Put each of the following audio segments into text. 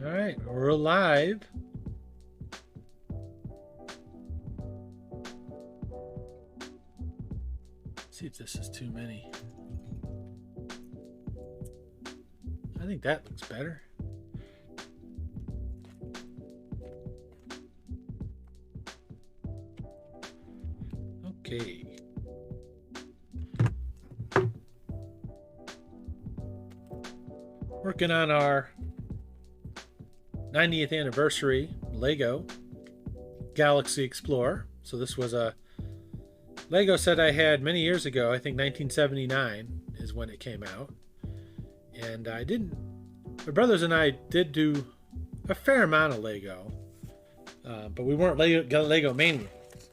All right, we're live. Let's see if this is too many. I think that looks better. Okay. Working on our 90th anniversary Lego Galaxy Explorer. So this was a Lego set I had many years ago. I think 1979 is when it came out. And my brothers and I did do a fair amount of Lego, but we weren't Lego maniacs.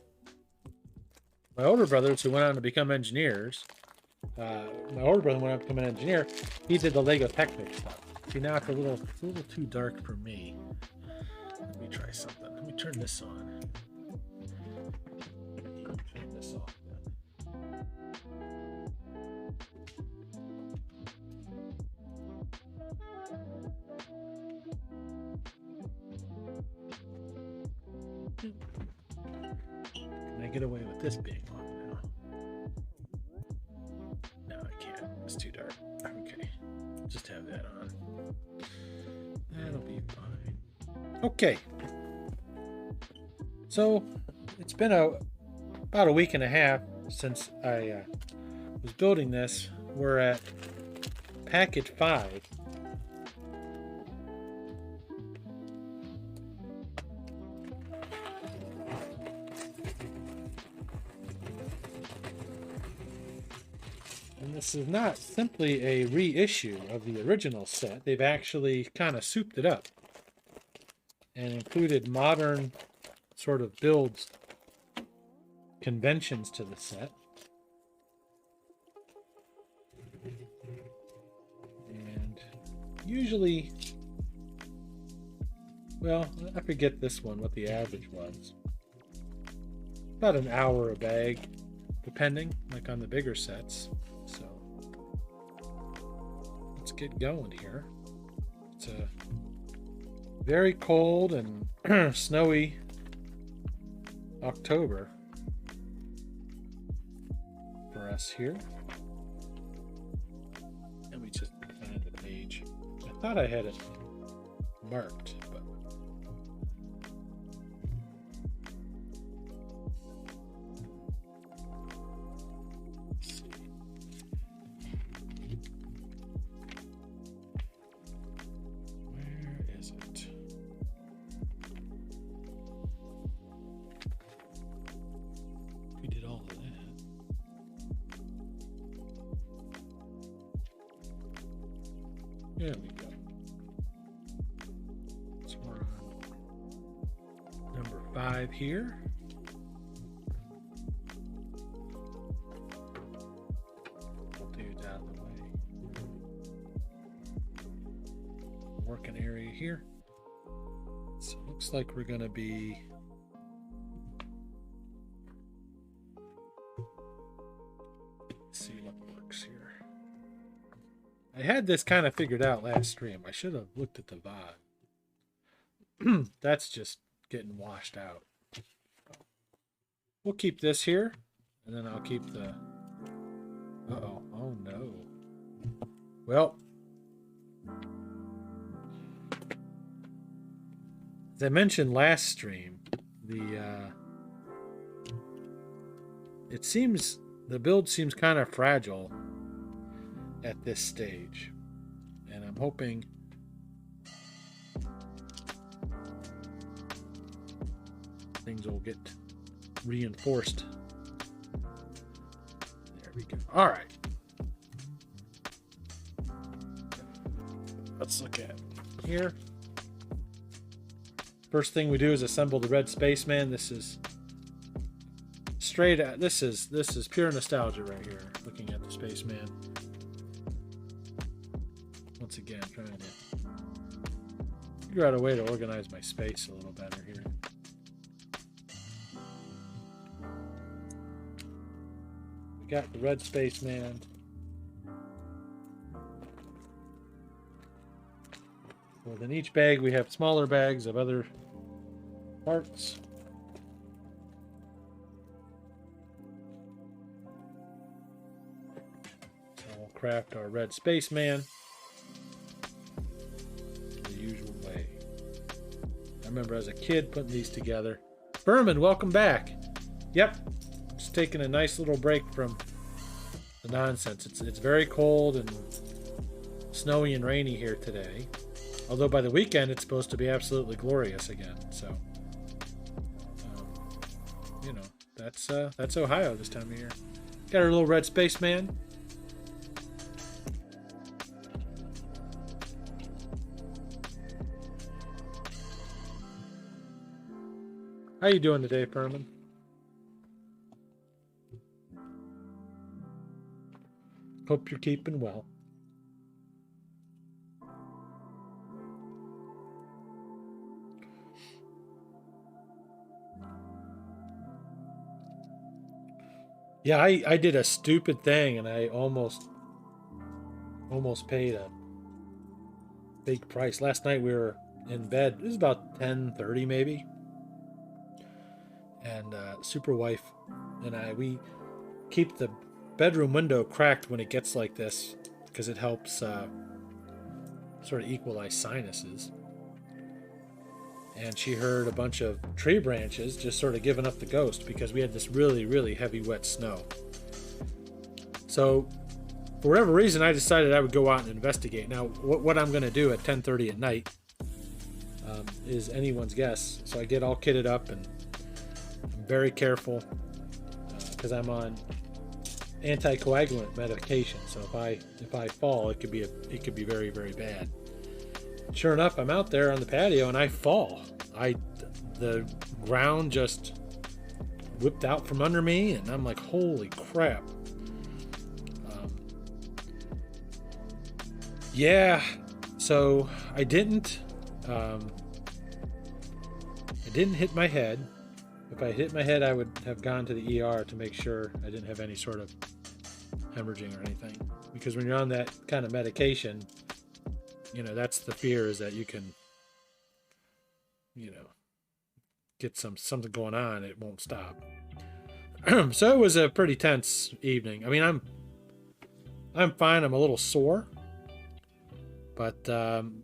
My older brothers, who went on to become engineers, my older brother went on to become an engineer. He did the Lego Technic stuff. See, now it's a little too dark for me. Let me try something. Let me turn this on. Turn this off then. Can I get away with this being on now? No, I can't. It's too dark. Okay. Just have that on. That'll be fine. Okay. So it's been about a week and a half since I was building this. We're at package 5. And this is not simply a reissue of the original set. They've actually kind of souped it up and included modern sort of build conventions to the set. And usually, well, I forget this one, what the average was. About an hour a bag, depending, like on the bigger sets. So let's get going here. It's very cold and snowy October for us here. Let me just find the page. I thought I had it marked, but let's see. Where is it? We did all of that. There we go. So we're on number 5 here. We'll do it out of the way. Working area here. So it looks like we're going to be see what works here. I had this kind of figured out last stream. I should have looked at the VOD. That's just getting washed out. We'll keep this here, and then I'll keep the... Uh-oh. Oh, no. Well, as I mentioned last stream, it seems... the build seems kind of fragile at this stage, and I'm hoping things will get reinforced. There we go. All right, let's look at here. First thing we do is assemble the red spaceman. This is straight at this is pure nostalgia right here, looking at the spaceman. Once again, trying to figure out a way to organize my space a little better here. We got the red spaceman. Within each bag we have smaller bags of other parts. So we'll craft our red spaceman the usual way. I remember as a kid putting these together. Furman, welcome back. Yep, just taking a nice little break from the nonsense. It's very cold and snowy and rainy here today. Although by the weekend it's supposed to be absolutely glorious again. So, you know, that's Ohio this time of year. Got our little red spaceman. How you doing today, Furman? Hope you're keeping well. Yeah, I did a stupid thing and I almost paid a big price. Last night we were in bed. It was about 10:30 maybe. And Super Wife and we keep the bedroom window cracked when it gets like this because it helps sort of equalize sinuses. And she heard a bunch of tree branches just sort of giving up the ghost because we had this really, really heavy wet snow. So for whatever reason, I decided I would go out and investigate. Now, what I'm going to do at 10:30 at night is anyone's guess. So I get all kitted up and I'm very careful because I'm on anticoagulant medication. So if I fall, it could be very, very bad. Sure enough, I'm out there on the patio and I fall. The ground just whipped out from under me and I'm like, holy crap. Yeah, so I didn't hit my head. If I hit my head, I would have gone to the ER to make sure I didn't have any sort of hemorrhaging or anything. Because when you're on that kind of medication, you know, that's the fear, is that you can you know, get something going on, it won't stop. So it was a pretty tense evening. I mean, I'm fine. I'm a little sore, but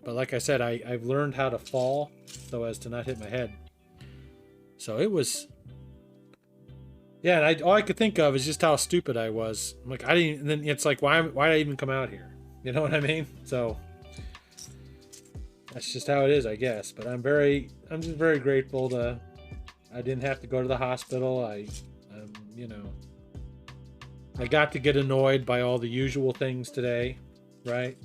like I said, I've learned how to fall so as to not hit my head. So it was, yeah. And all I could think of is just how stupid I was. I'm like, I didn't. And then it's like, why did I even come out here? You know what I mean? So that's just how it is, I guess. But I'm just very grateful I didn't have to go to the hospital. You know, I got to get annoyed by all the usual things today, right?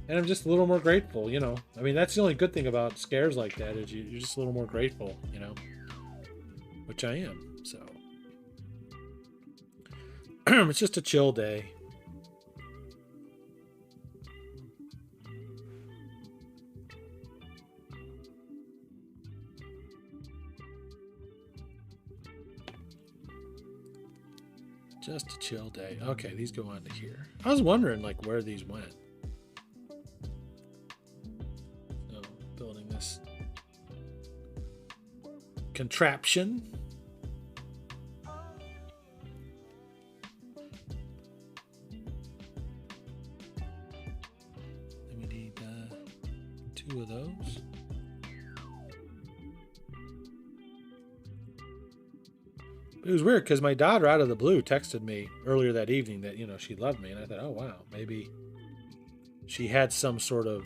And I'm just a little more grateful, you know. I mean, that's the only good thing about scares like that is you're just a little more grateful, you know, which I am. So it's just a chill day. Just a chill day. Okay, these go on to here. I was wondering, like, where these went. So, building this contraption. Then we need 2 of those. It was weird because my daughter, out of the blue, texted me earlier that evening that, you know, she loved me. And I thought, oh, wow, maybe she had some sort of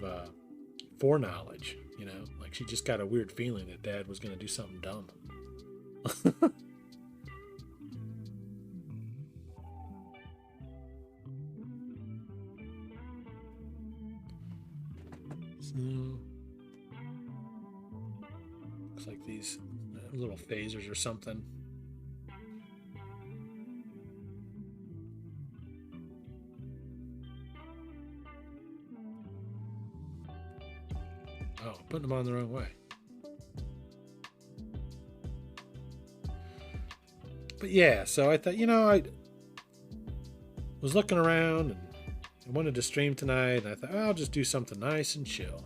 foreknowledge, you know, like she just got a weird feeling that Dad was going to do something dumb. So, looks like these little phasers or something. Oh, putting them on the wrong way. But yeah, so I thought, you know, I was looking around and I wanted to stream tonight, and I thought, oh, I'll just do something nice and chill.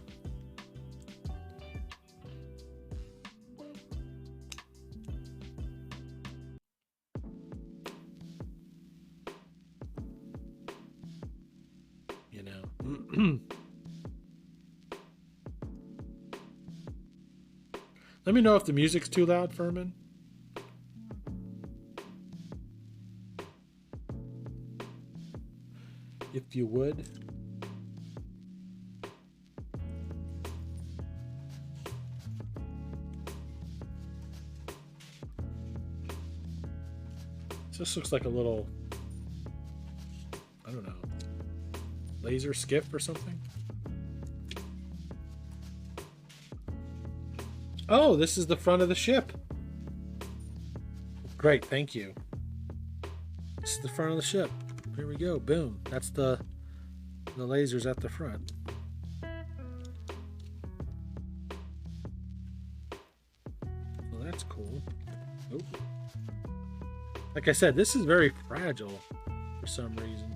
You know. Let me know if the music's too loud, Furman. If you would. This looks like a little, I don't know, laser skiff or something. Oh, this is the front of the ship. Great, thank you. This is the front of the ship. Here we go. Boom. That's the lasers at the front. Well, that's cool. Oh. Like I said, this is very fragile for some reason.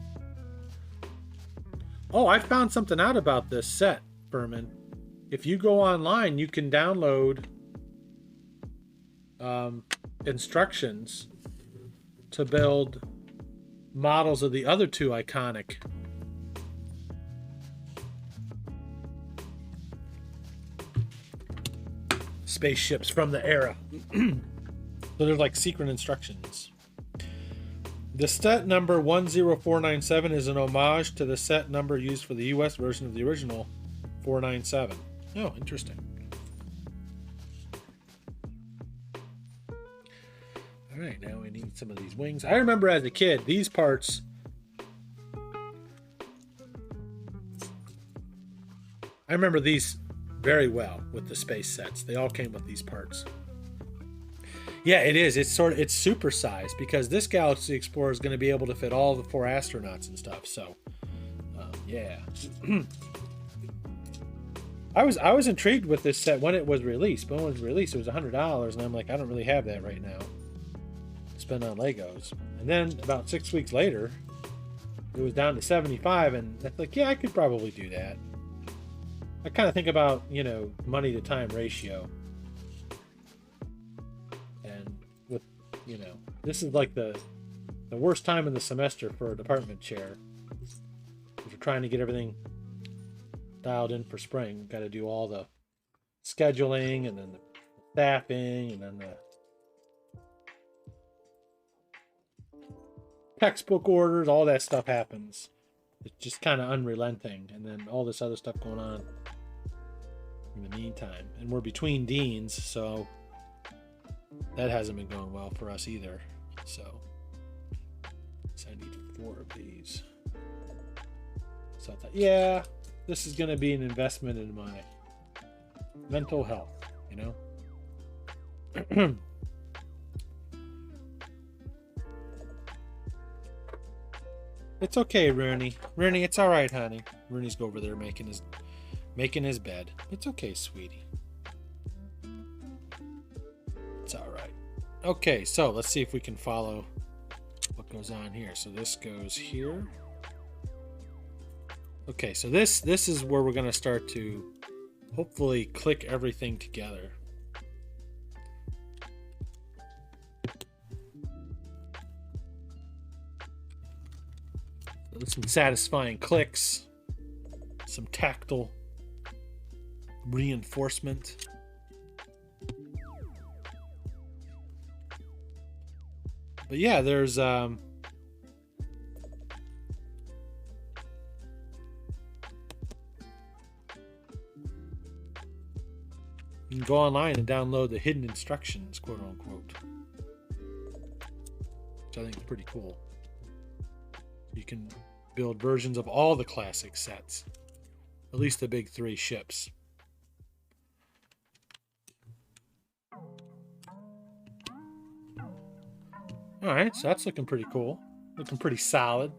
Oh, I found something out about this set, Furman. If you go online, you can download instructions to build models of the other 2 iconic spaceships from the era. So there's like secret instructions. The set number 10497 is an homage to the set number used for the US version of the original 497. Oh, interesting. All right, now we need some of these wings. I remember as a kid, these parts, I remember these very well with the space sets. They all came with these parts. Yeah, it is. It's super sized because this Galaxy Explorer is going to be able to fit all the 4 astronauts and stuff. So, yeah. I was intrigued with this set when it was released. But when it was released, it was $100, and I'm like, I don't really have that right now to spend on Legos. And then about 6 weeks later, it was down to $75, and that's like, yeah, I could probably do that. I kind of think about, you know, money to time ratio. you know, this is like the worst time in the semester for a department chair. If you're trying to get everything dialed in for spring, got to do all the scheduling and then the staffing and then the textbook orders, all that stuff happens. It's just kind of unrelenting, and then all this other stuff going on in the meantime. And we're between deans, so that hasn't been going well for us either. So I need 4 of these. So I thought, yeah, this is going to be an investment in my mental health, you know? It's okay, Rooney. Rooney, it's all right, honey. Rooney's over there making his bed. It's okay, sweetie. It's all right. Okay, so let's see if we can follow what goes on here. So this goes here. Okay, so this is where we're going to start to hopefully click everything together. Some satisfying clicks, some tactile reinforcement. But yeah, there's you can go online and download the hidden instructions, quote unquote, which I think is pretty cool. You can build versions of all the classic sets, at least the big 3 ships. All right, so that's looking pretty cool, looking pretty solid.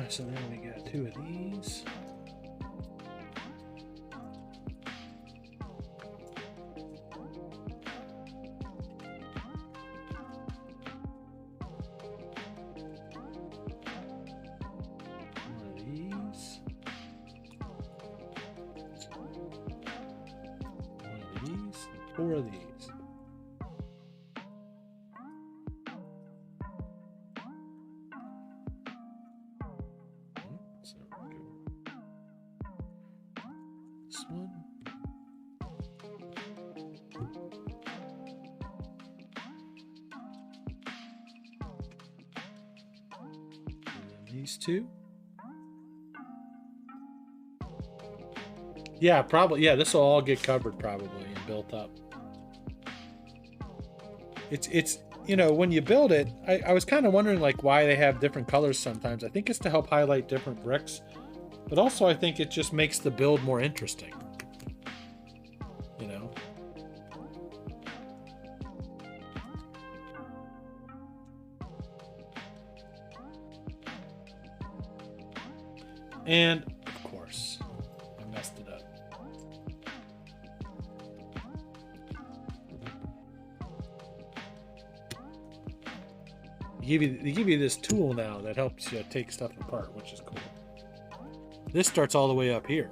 So then we got 2 of these. Four of these. So we go. This one. And then these 2. Yeah, probably. Yeah, this will all get covered probably and built up. It's you know, when you build it, I was kind of wondering like why they have different colors sometimes. I think it's to help highlight different bricks, but also I think it just makes the build more interesting. You know? And of course, I messed it up. They give you this tool now that helps you take stuff apart, which is cool. This starts all the way up here.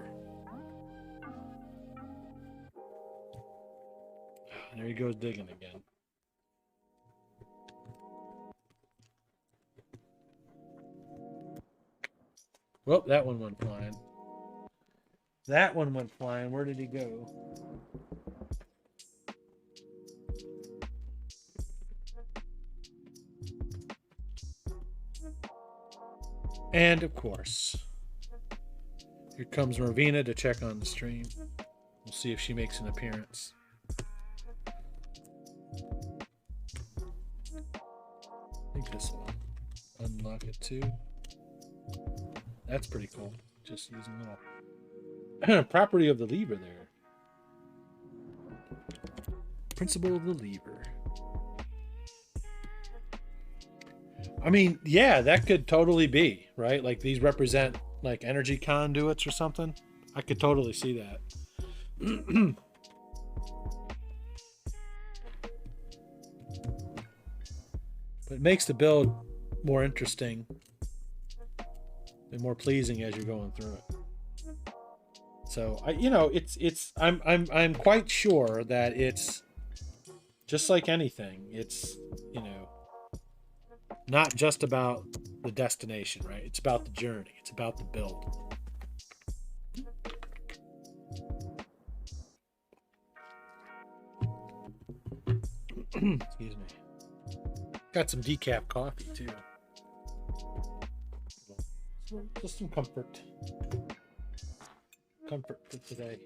There he goes digging again. Well, that one went flying. That one went flying. Where did he go? And of course, here comes Ravina to check on the stream. We'll see if she makes an appearance. I think this will unlock it too. That's pretty cool. Just using a little property of the lever there. Principle of the lever. I mean, yeah, that could totally be, right? Like these represent like energy conduits or something. I could totally see that. But it makes the build more interesting and more pleasing as you're going through it. So I'm quite sure that it's just like anything. It's, not just about the destination, right? It's about the journey. It's about the build. Excuse me. Got some decaf coffee too. Just some comfort. Comfort for today.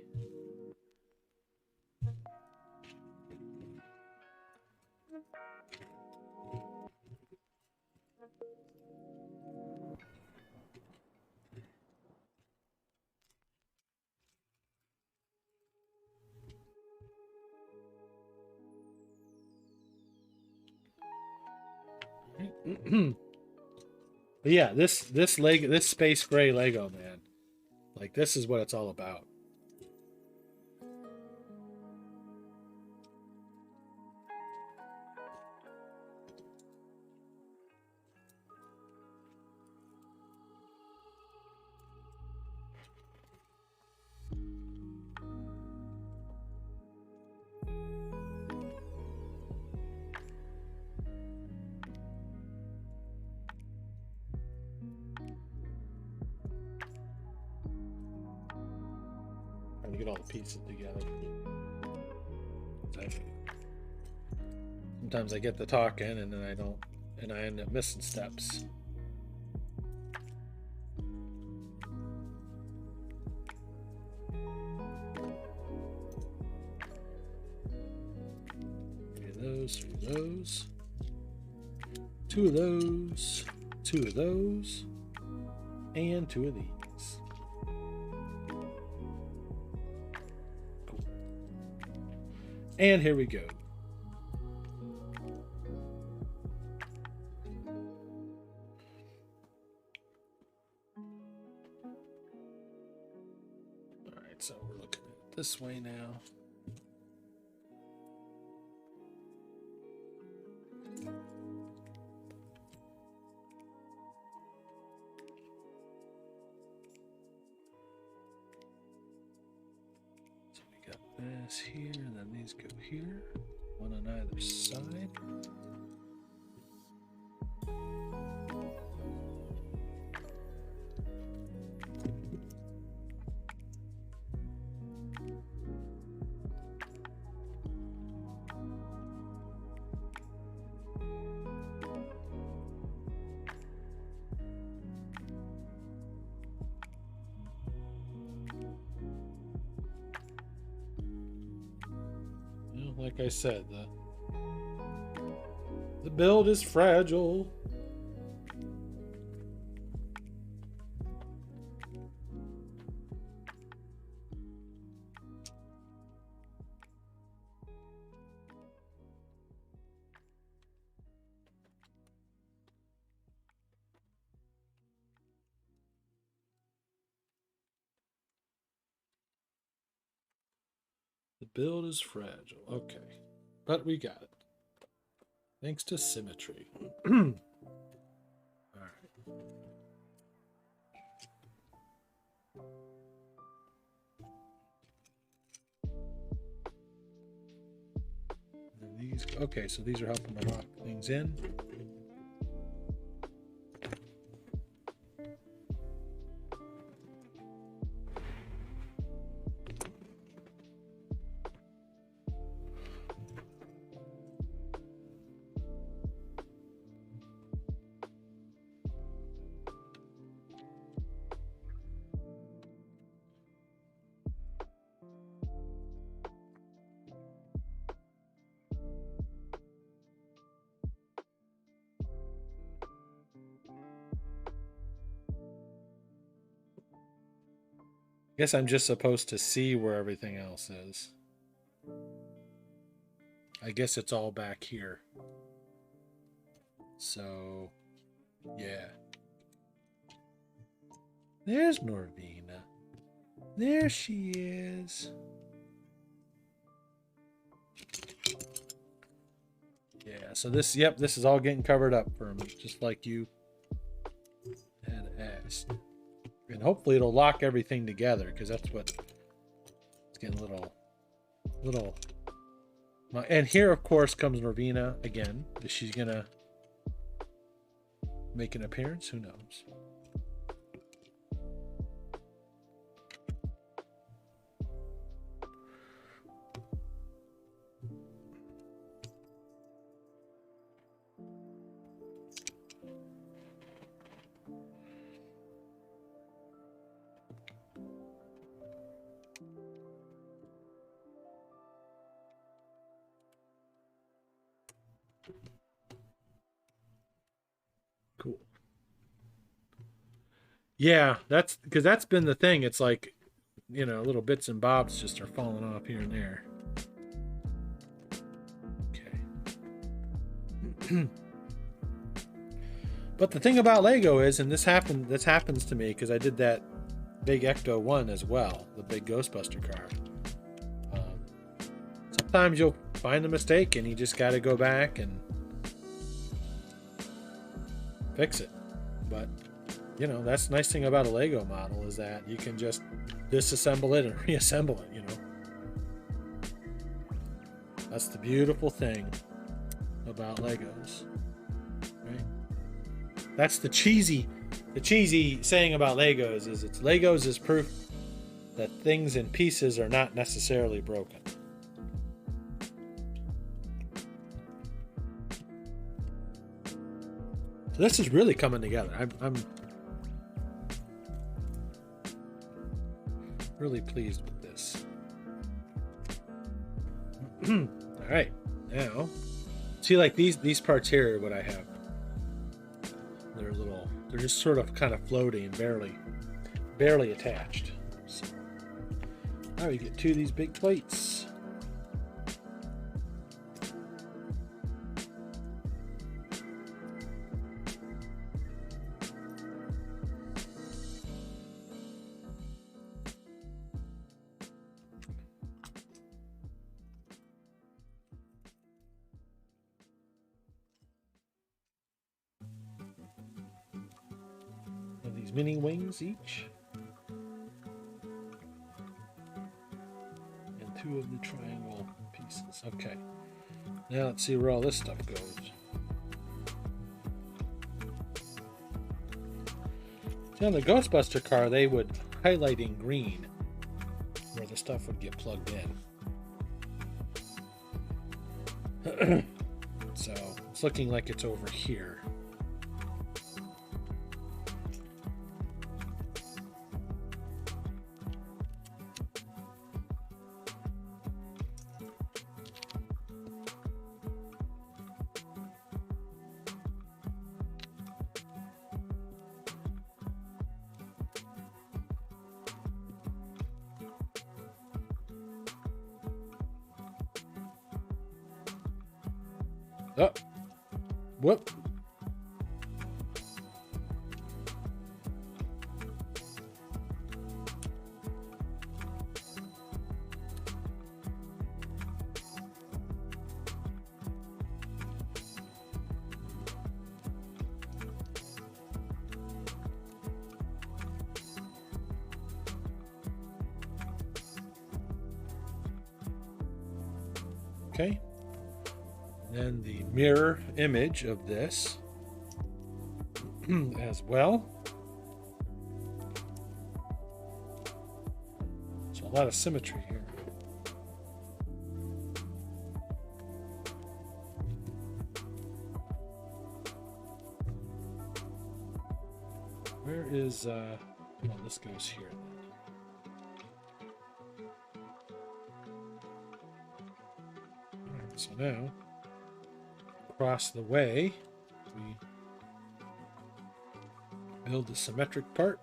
But yeah, this space gray Lego, man, like this is what it's all about. Trying to get all the pieces together. Sometimes I get the talking and then I don't, and I end up missing steps. Three of those, two of those, two of those, and two of these. Cool. And here we go. All right, so we're looking at it this way now. This here, and then these go here, one on either side. Like I said, the build is fragile. The build is fragile. Okay. But we got it. Thanks to Symmetry. All right. And these, okay, so these are helping to lock things in. Guess I'm just supposed to see where everything else is. I guess it's all back here. So, yeah. There's Norvina. There she is. Yeah, so this, yep, this is all getting covered up for me, just like you had asked. And hopefully it'll lock everything together, because that's what getting a little. And here, of course, comes Norvina again. Is she gonna make an appearance? Who knows? Cool. Yeah, that's because that's been the thing. It's like, you know, little bits and bobs just are falling off here and there. Okay. But the thing about Lego is, and this happens to me because I did that big Ecto 1 as well, the big Ghostbuster car. Sometimes you'll find a mistake and you just got to go back and fix it. But you know, that's the nice thing about a Lego model is that you can just disassemble it and reassemble it, you know. That's the beautiful thing about Legos, right? That's the cheesy saying about Legos is Legos is proof that things in pieces are not necessarily broken. So this is really coming together. I'm really pleased with this. All right, now see, like these parts here are what I have. They're just sort of kind of floating and barely attached. So now we get two of these big plates. These mini wings each, and two of the triangle pieces. Okay, now let's see where all this stuff goes. See, on the Ghostbuster car, they would highlight in green where the stuff would get plugged in. So it's looking like it's over here. Oh, whoop. Okay. And the mirror image of this as well. So a lot of symmetry here. Where is well, this goes here. All right, so now across the way, we build the symmetric part.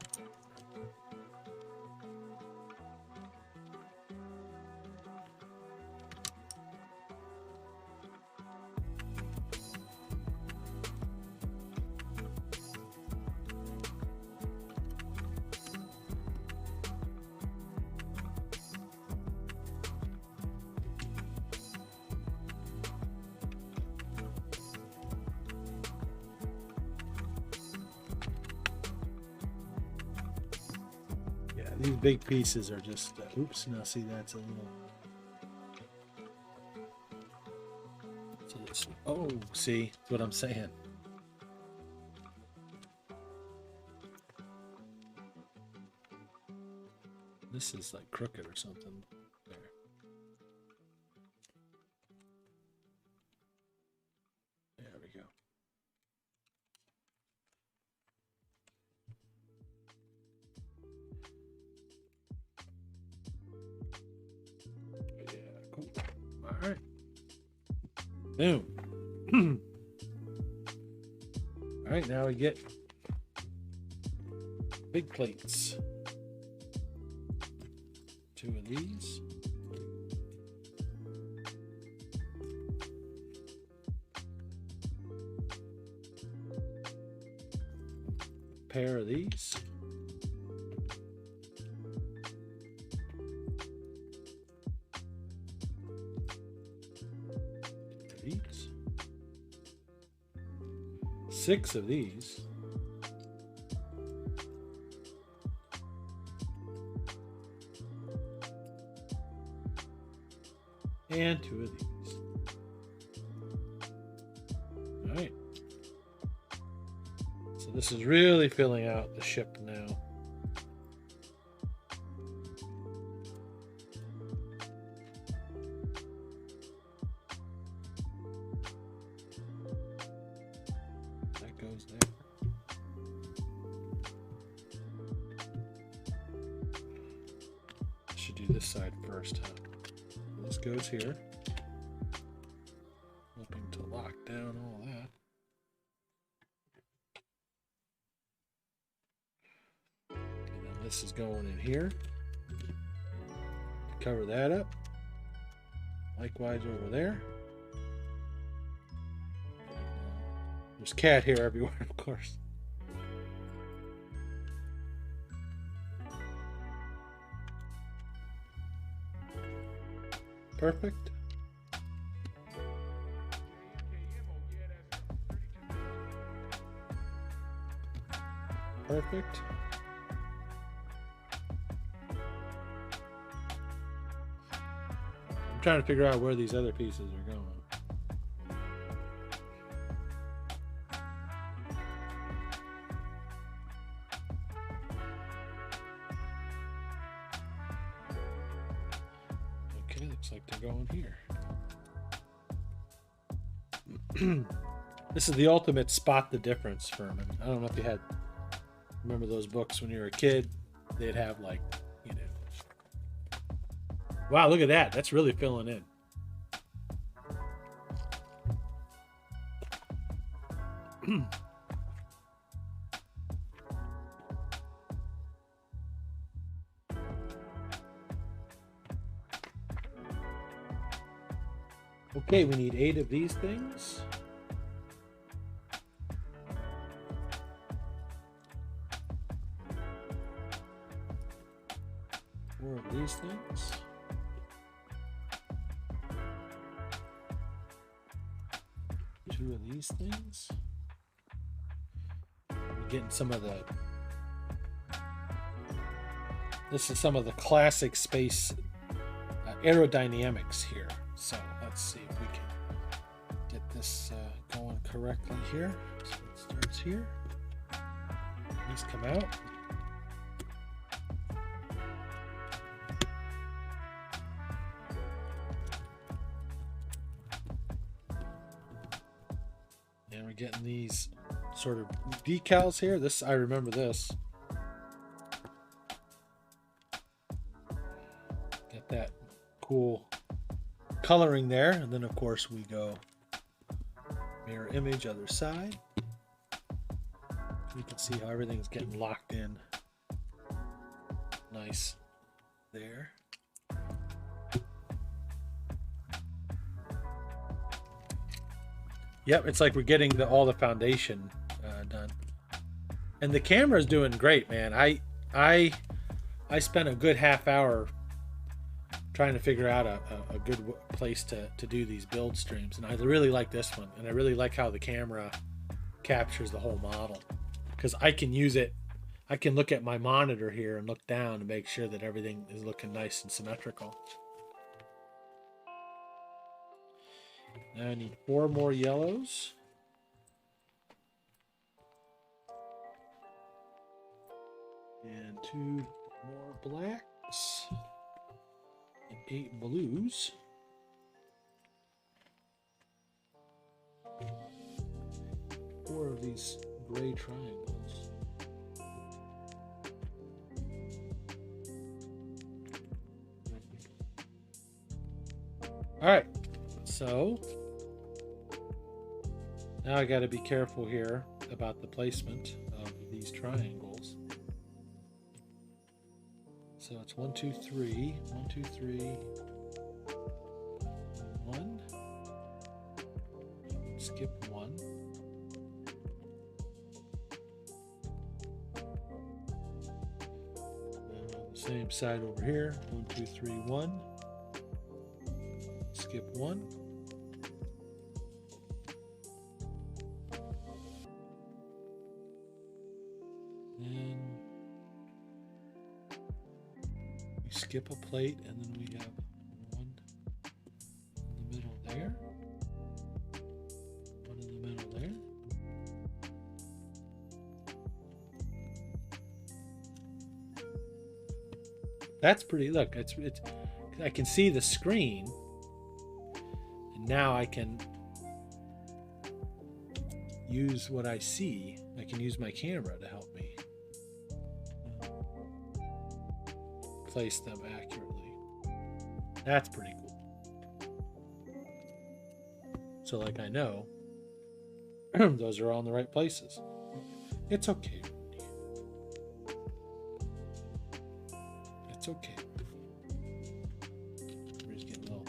these big pieces are just, oops, now see that's a little, so this, oh, see, that's what I'm saying. This is like crooked or something. There. There we go. Yeah, cool. All right. Boom. All right, now we get big plates. 2 of these. Pair of these. These. 6 of these. And 2 of these. All right. So this is really filling out the ship now. That goes there. I should do this side first, huh? This goes here. Hoping to lock down all that. And then this is going in here. Cover that up. Likewise over there. There's cat hair everywhere, of course. Perfect. Perfect. I'm trying to figure out where these other pieces are going. Looks like they're going here. This is the ultimate spot the difference, Furman. I don't know if you had, remember those books when you were a kid? They'd have like, you know. Wow, look at that. That's really filling in. Okay, we need 8 of these things. Four of these things. Two of these things. We're getting some of the, this is some of the classic space aerodynamics here. So let's see if we can get this going correctly here. So it starts here. These come out. And we're getting these sort of decals here. This, I remember this. Get that cool coloring there, and then of course we go mirror image other side. You can see how everything's getting locked in nice there. Yep, it's like we're getting all the foundation done, and the camera's doing great, man. I spent a good half hour trying to figure out a good place to do these build streams, and I really like this one, and I really like how the camera captures the whole model, because I can use it I can look at my monitor here and look down and make sure that everything is looking nice and symmetrical. Now I need 4 more yellows. And 2 more blacks. And 8 blues. 4 of these gray triangles. All right, so now I got to be careful here about the placement of these triangles. So it's 1, 2, 3, 1, 2, 3, 1. Skip 1. Same side over here. 1, 2, 3, 1. Skip 1. Then we skip a plate, and then we have 1 in the middle there. 1 in the middle there. That's pretty. Look, it's. I can see the screen, and now I can use what I see. I can use my camera to help me place them accurately. That's pretty cool. So, like, I know those are all in the right places. It's okay. It's okay. We're just getting a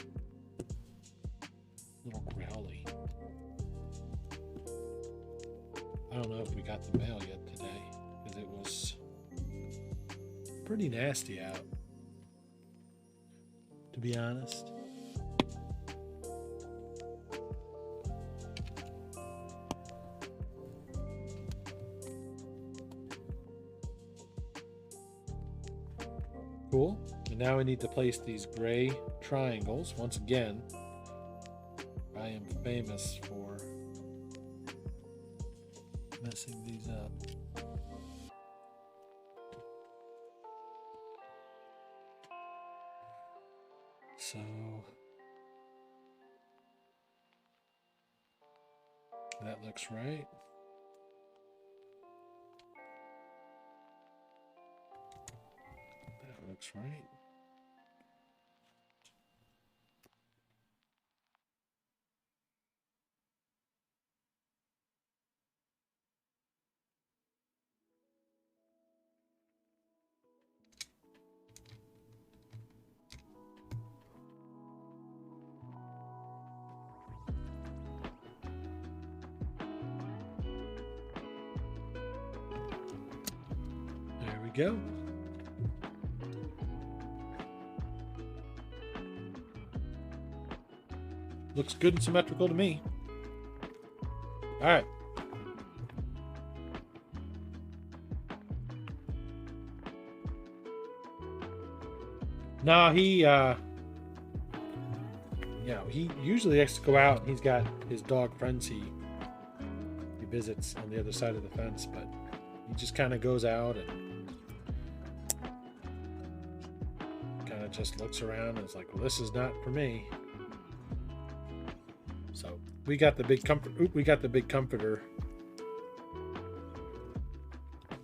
little growly. I don't know if we got the mail yet today, because it was pretty nasty out, to be honest. Cool. And now we need to place these gray triangles. Once again, I am famous for messing these up. So that looks right. That looks right. There we go. Looks good and symmetrical to me. All right. No, he usually likes to go out, and he's got his dog friends he visits on the other side of the fence, but he just kind of goes out and kind of just looks around and is like, well, this is not for me. So we got the big comforter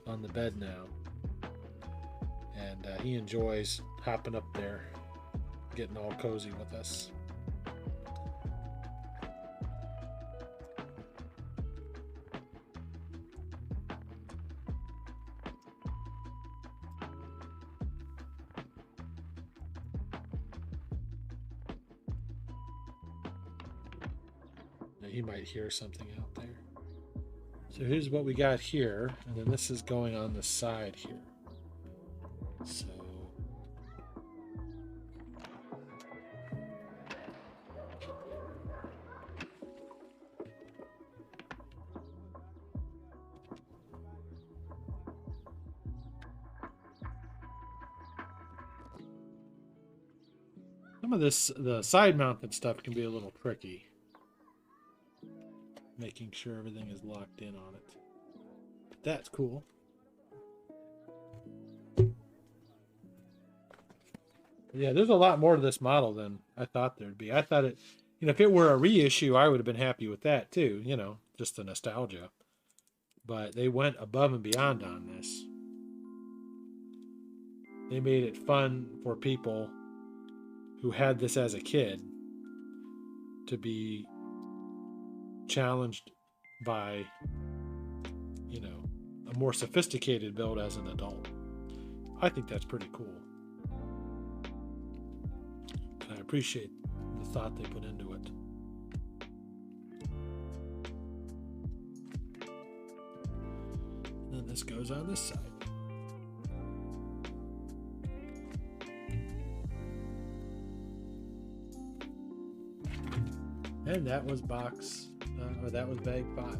on the bed now, and he enjoys hopping up there, getting all cozy with us. He might hear something out there. So here's what we got here, and then this is going on the side here. So Some of this, the side mounted stuff can be a little tricky. Making sure everything is locked in on it. But that's cool. Yeah, there's a lot more to this model than I thought there'd be. I thought it, you know, if it were a reissue, I would have been happy with that too, you know, just the nostalgia. But they went above and beyond on this. They made it fun for people who had this as a kid to be challenged by, you know, a more sophisticated build as an adult. I think that's pretty cool. I appreciate the thought they put into it. And then this goes on this side. And that was that was bag 5.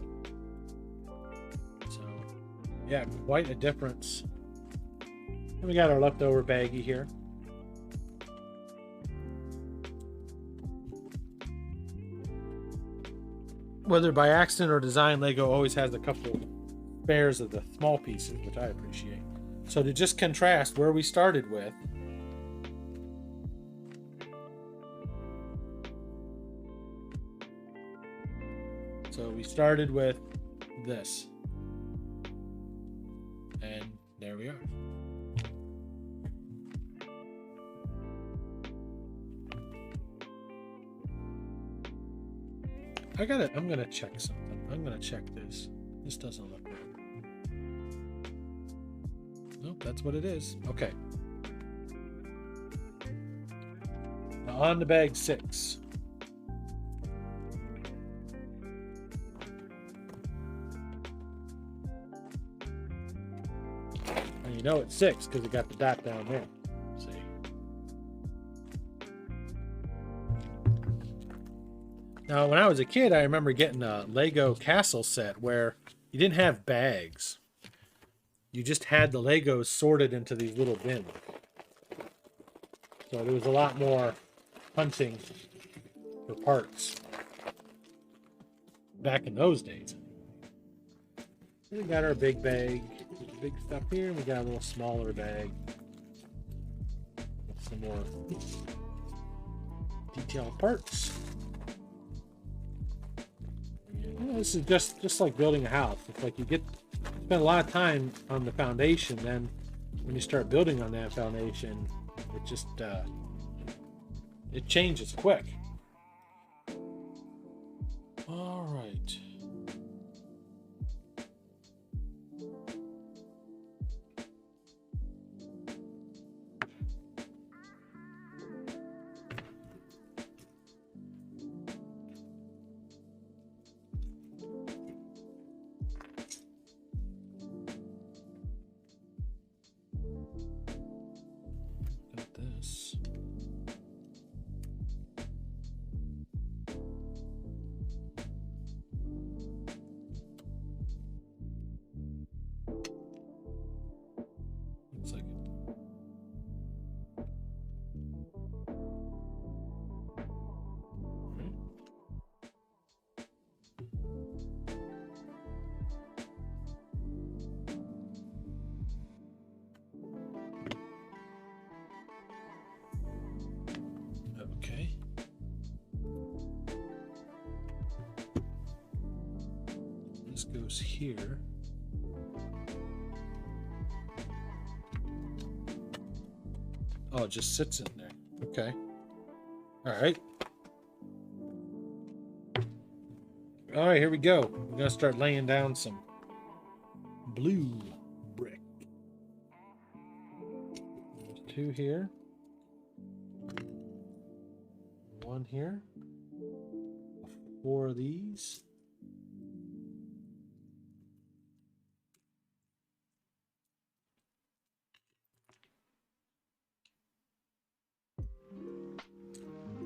So, yeah, quite a difference. And we got our leftover baggie here. Whether by accident or design, Lego always has a couple pairs of the small pieces, which I appreciate. So to just contrast where we started with, so we started with this, and there we are. I'm gonna check something. I'm gonna check this. This doesn't look right. Nope, that's what it is. Okay. Now on to bag 6. And you know it's 6 because it got the dot down there. See? Now, when I was a kid, I remember getting a Lego castle set where you didn't have bags. You just had the Legos sorted into these little bins. So there was a lot more hunting for parts back in those days. We got our big bag, big stuff here. We got a little smaller bag with some more detailed parts. This is just like building a house. It's like you spend a lot of time on the foundation, then when you start building on that foundation, it just it changes quick. All right. Okay. This goes here. Oh, it just sits in there. Okay. All right. All right, here we go. We're going to start laying down some blue brick. There's 2 here. 1 here. 4 of these.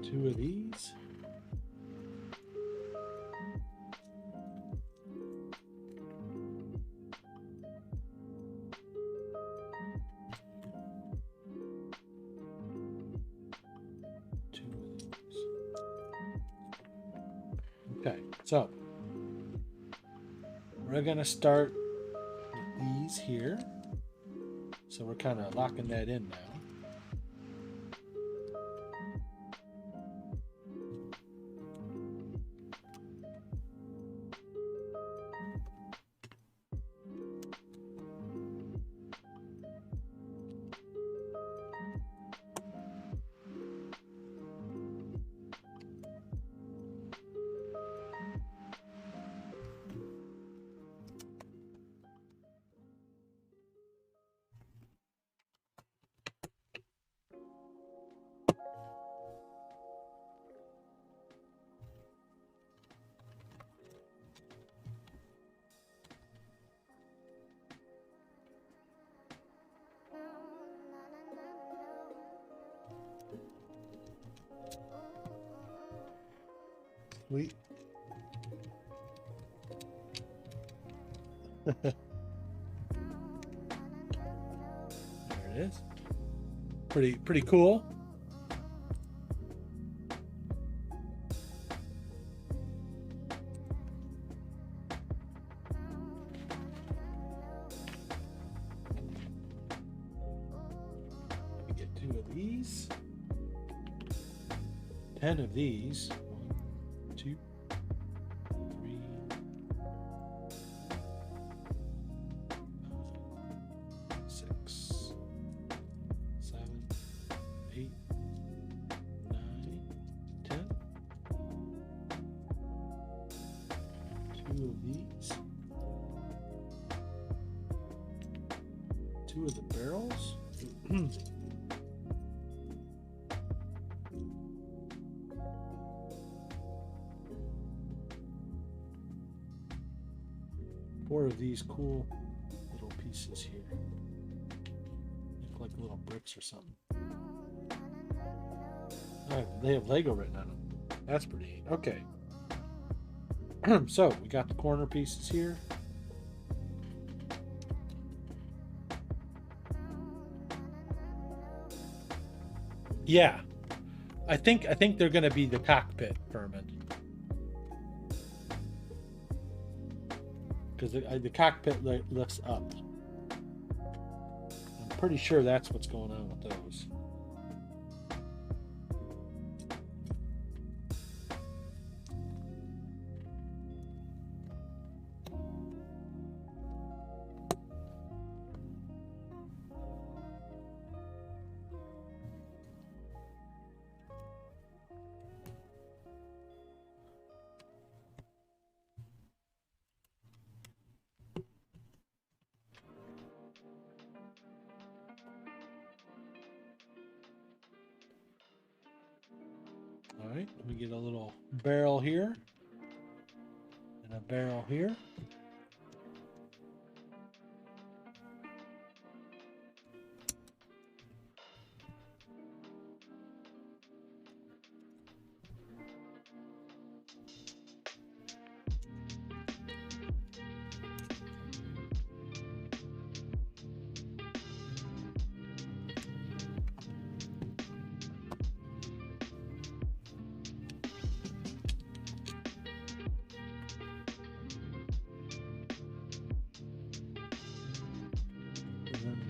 Two of these. So we're going to start with these here. So we're kind of locking that in now. Sweet. There it is. Pretty cool. We get 2 of these. 10 of these. 1, 2, 3, 6, 7, 8, 9, 10. 2 of these. 2 of the barrels. 4 of these cool little pieces here. Look like little bricks or something. Oh, they have Lego written on them. That's pretty neat. Okay. So we got the corner pieces here. Yeah. I think they're going to be the cockpit, Furman. Because the cockpit lifts up. I'm pretty sure that's what's going on with those. All right, let me get a little barrel here and a barrel here.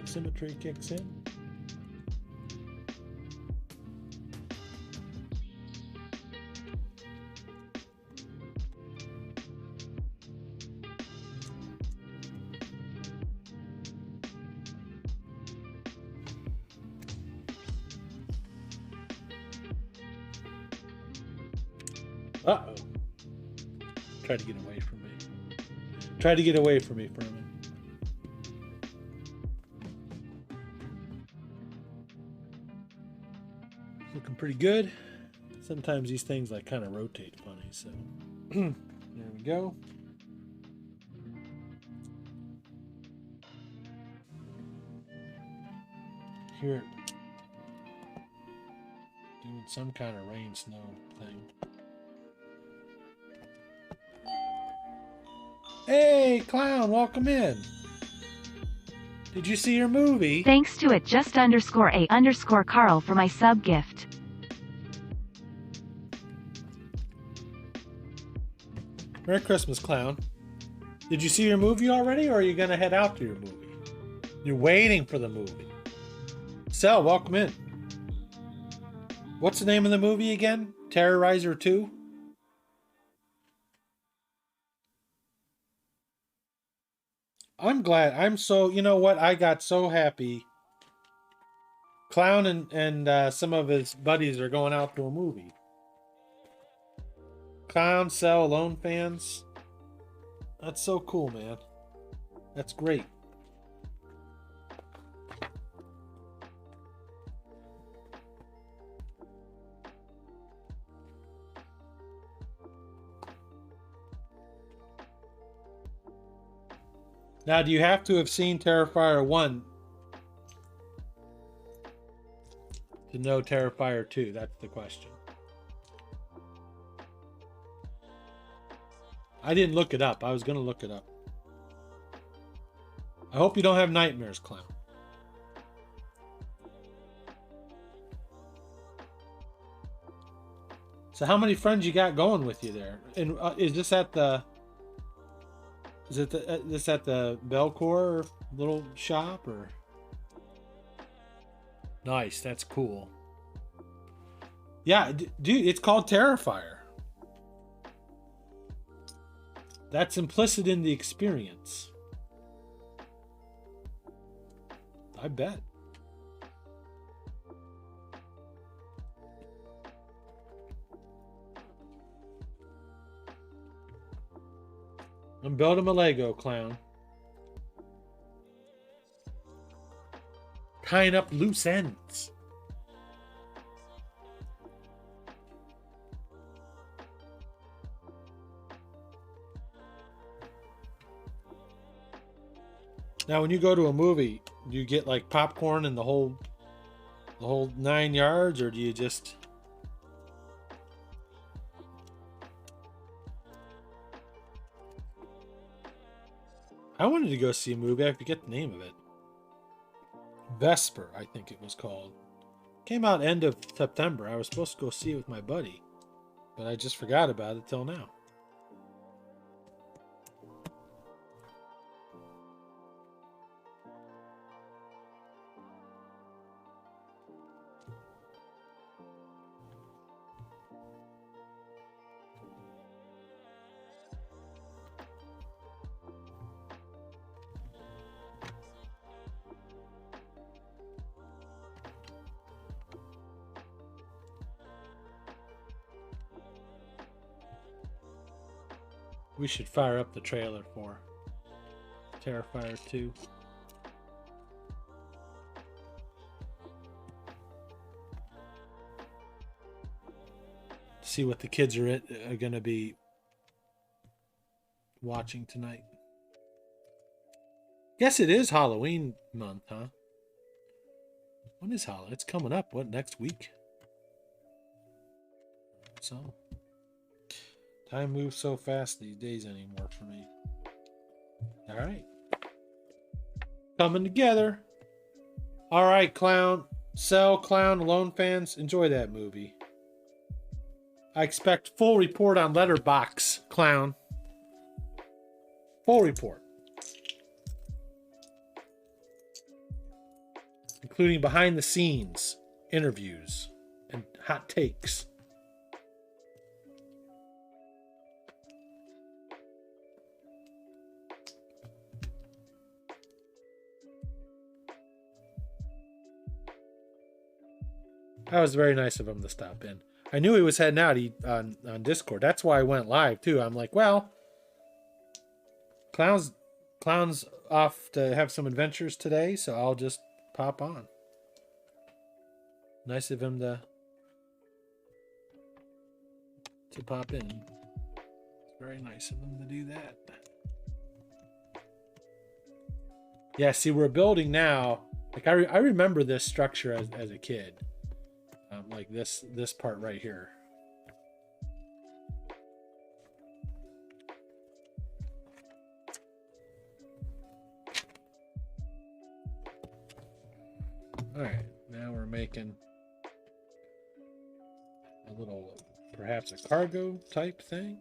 Symmetry kicks in. Uh-oh. Tried to get away from me. Tried to get away from me, Furman. Looking pretty good. Sometimes these things like kind of rotate funny, so there we go. Here, doing some kind of rain snow thing. Hey, clown, welcome in. Did you see your movie? Thanks to @just_a_Carl for my sub gift. Merry Christmas, clown. Did you see your movie already, or are you going to head out to your movie? You're waiting for the movie. Sel, welcome in. What's the name of the movie again? Terrorizer 2? I'm glad. You know what? I got so happy. Clown and some of his buddies are going out to a movie. Clown, Sel, Alone fans. That's so cool, man. That's great. Now, do you have to have seen Terrifier 1 to know Terrifier 2? That's the question. I didn't look it up. I was going to look it up. I hope you don't have nightmares, clown. So how many friends you got going with you there? And is this at the... Is it this at the Belcourt little shop or? Nice, that's cool. Yeah, dude, it's called Terrifier. That's implicit in the experience. I bet. I'm building a Lego, clown. Tying up loose ends. Now, when you go to a movie, do you get like popcorn and the whole 9 yards, or do you just... I wanted to go see a movie. I forget the name of it. Vesper, I think it was called. Came out end of September. I was supposed to go see it with my buddy, but I just forgot about it till now. We should fire up the trailer for Terrifier 2. See what the kids are going to be watching tonight. Guess it is Halloween month, huh? When is Halloween? It's coming up. What, next week? So... time moves so fast these days anymore for me. All right. Coming together. All right, clown. Sel, clown, Alone fans, enjoy that movie. I expect full report on Letterbox, clown. Full report. Including behind the scenes, interviews, and hot takes. That was very nice of him to stop in. I knew he was heading out on Discord. That's why I went live too. I'm like, well, clown's off to have some adventures today, so I'll just pop on. Nice of him to pop in. It's very nice of him to do that. Yeah, see, we're building now. Like I remember this structure as a kid. Like this part right here. All right, now we're making a little, perhaps a cargo type thing.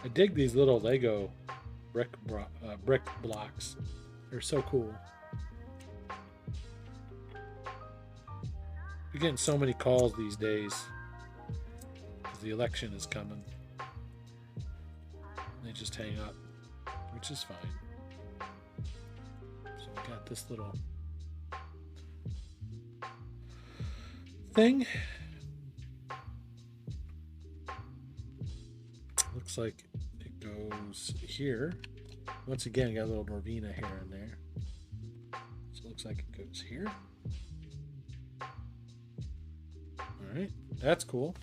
I dig these little Lego brick blocks. They're so cool. You're getting so many calls these days because the election is coming. They just hang up, which is fine. So we got this little thing. Looks like it goes here. Once again, got a little Norvina hair in there. So it looks like it goes here. Alright, that's cool.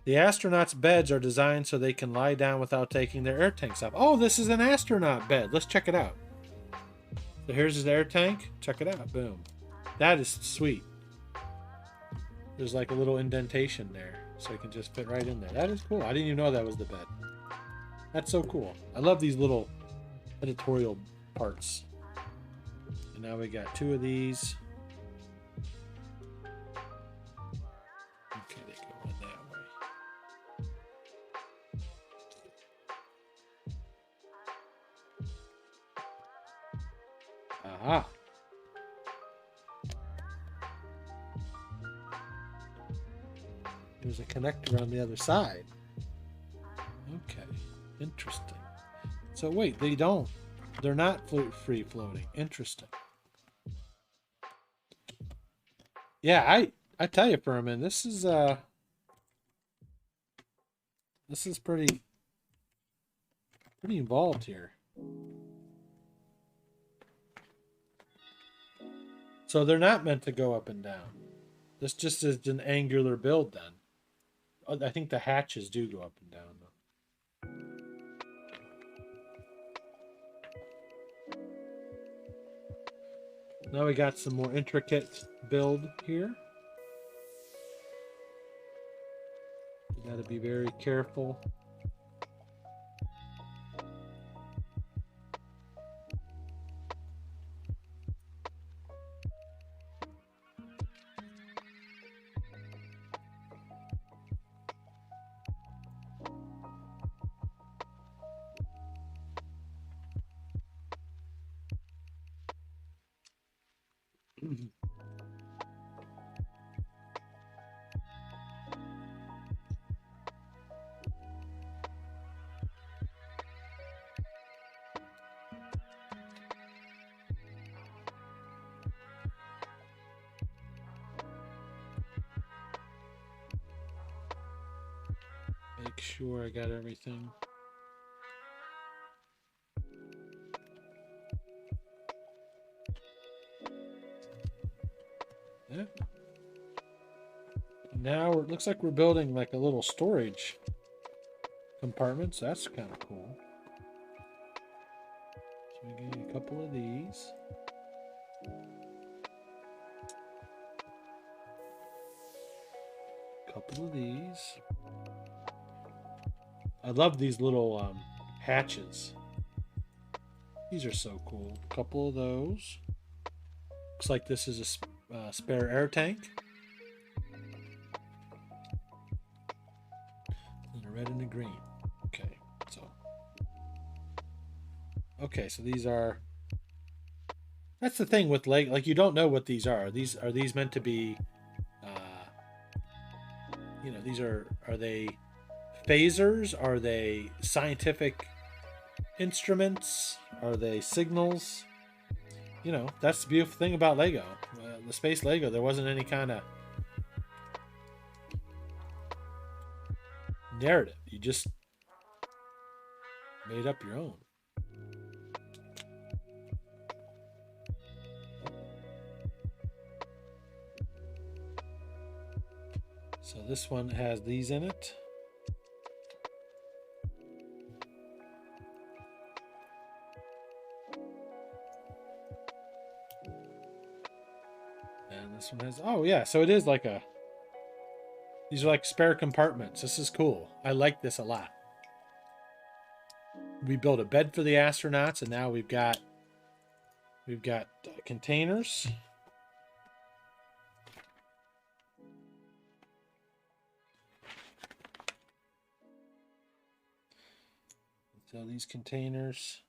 The astronauts' beds are designed so they can lie down without taking their air tanks off. Oh, this is an astronaut bed. Let's check it out. So here's his air tank. Check it out. Boom. That is sweet. There's like a little indentation there, so it can just fit right in there. That is cool. I didn't even know that was the bed. That's so cool. I love these little editorial parts. And now we got 2 of these. Okay, they go in that way. Aha. There's a connector on the other side. Okay, interesting. So wait, they're not free floating. Interesting. Yeah, I tell you, Furman, this is pretty involved here. So they're not meant to go up and down. This just is an angular build then. I think the hatches do go up and down though. Now we got some more intricate build here. You got to be very careful. Make sure I got everything. Yeah. Now it looks like we're building like a little storage compartment, so that's kind of cool. So we get a couple of these. Couple of these. I love these little hatches. These are so cool. A couple of those. Looks like this is a spare air tank. And a red and a green. Okay, so. Okay, so these are. That's the thing with like you don't know what these are. Are these meant to be? You know, these are they phasers? Are they scientific instruments? Are they signals? You know, that's the beautiful thing about Lego. The space Lego, there wasn't any kind of narrative. You just made up your own. So this one has these in it. And this one has, oh yeah, so it is like these are like spare compartments. This is cool. I like this a lot. We built a bed for the astronauts, and now we've got containers. So these containers,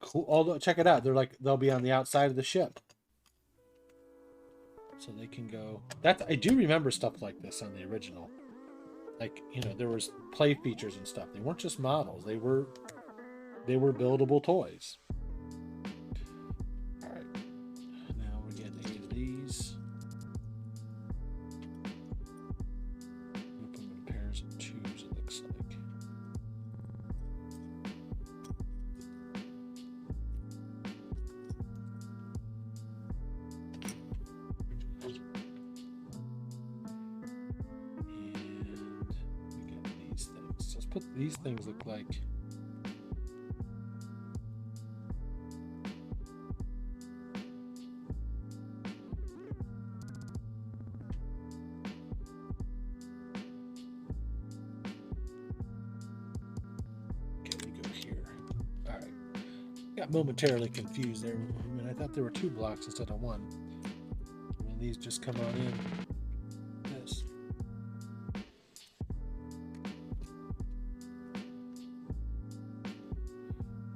cool. Although check it out, they'll be on the outside of the ship, so they can go. I do remember stuff like this on the original. Like, you know, there was play features and stuff. They weren't just models. They were buildable toys. All right, now we're getting 8 of these. We'll put them in pairs of 2s. It looks like. These things look like okay, we go here. All right, got momentarily confused there. I mean, I thought there were 2 blocks instead of 1. I mean, these just come on in this.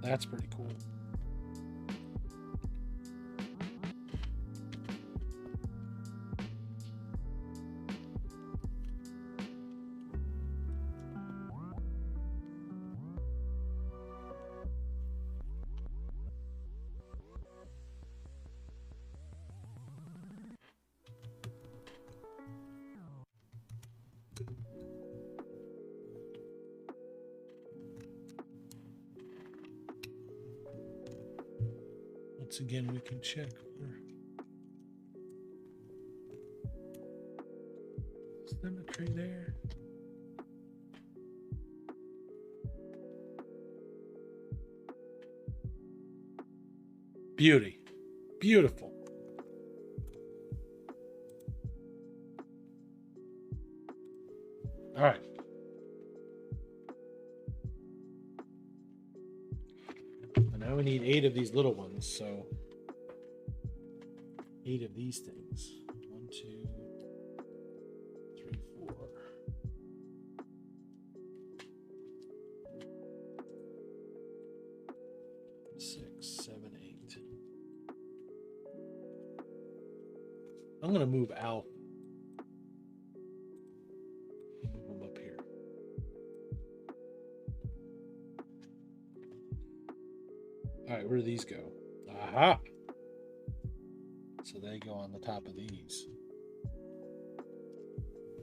That's pretty cool. Once again, we can check for symmetry there. Beauty. Beautiful. All right. Now we need 8 of these little ones, so 8 of these things. 1, 2, 3, 4. 6, 7, 8. I'm gonna move Al. Move him up here. All right, where do these go? Aha! So they go on the top of these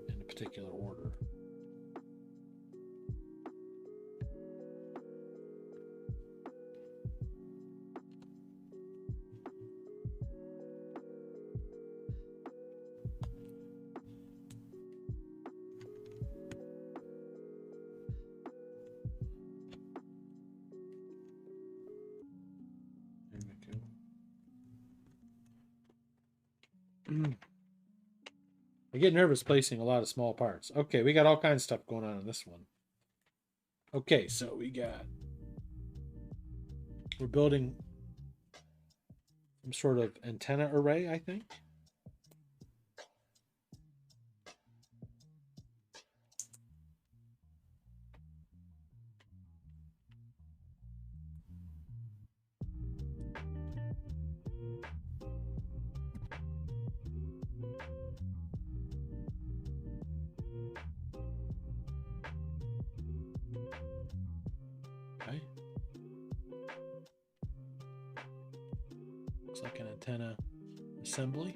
in a particular order. I get nervous placing a lot of small parts. Okay, we got all kinds of stuff going on in this one. Okay, so we're building some sort of antenna array, I think. Looks like an antenna assembly.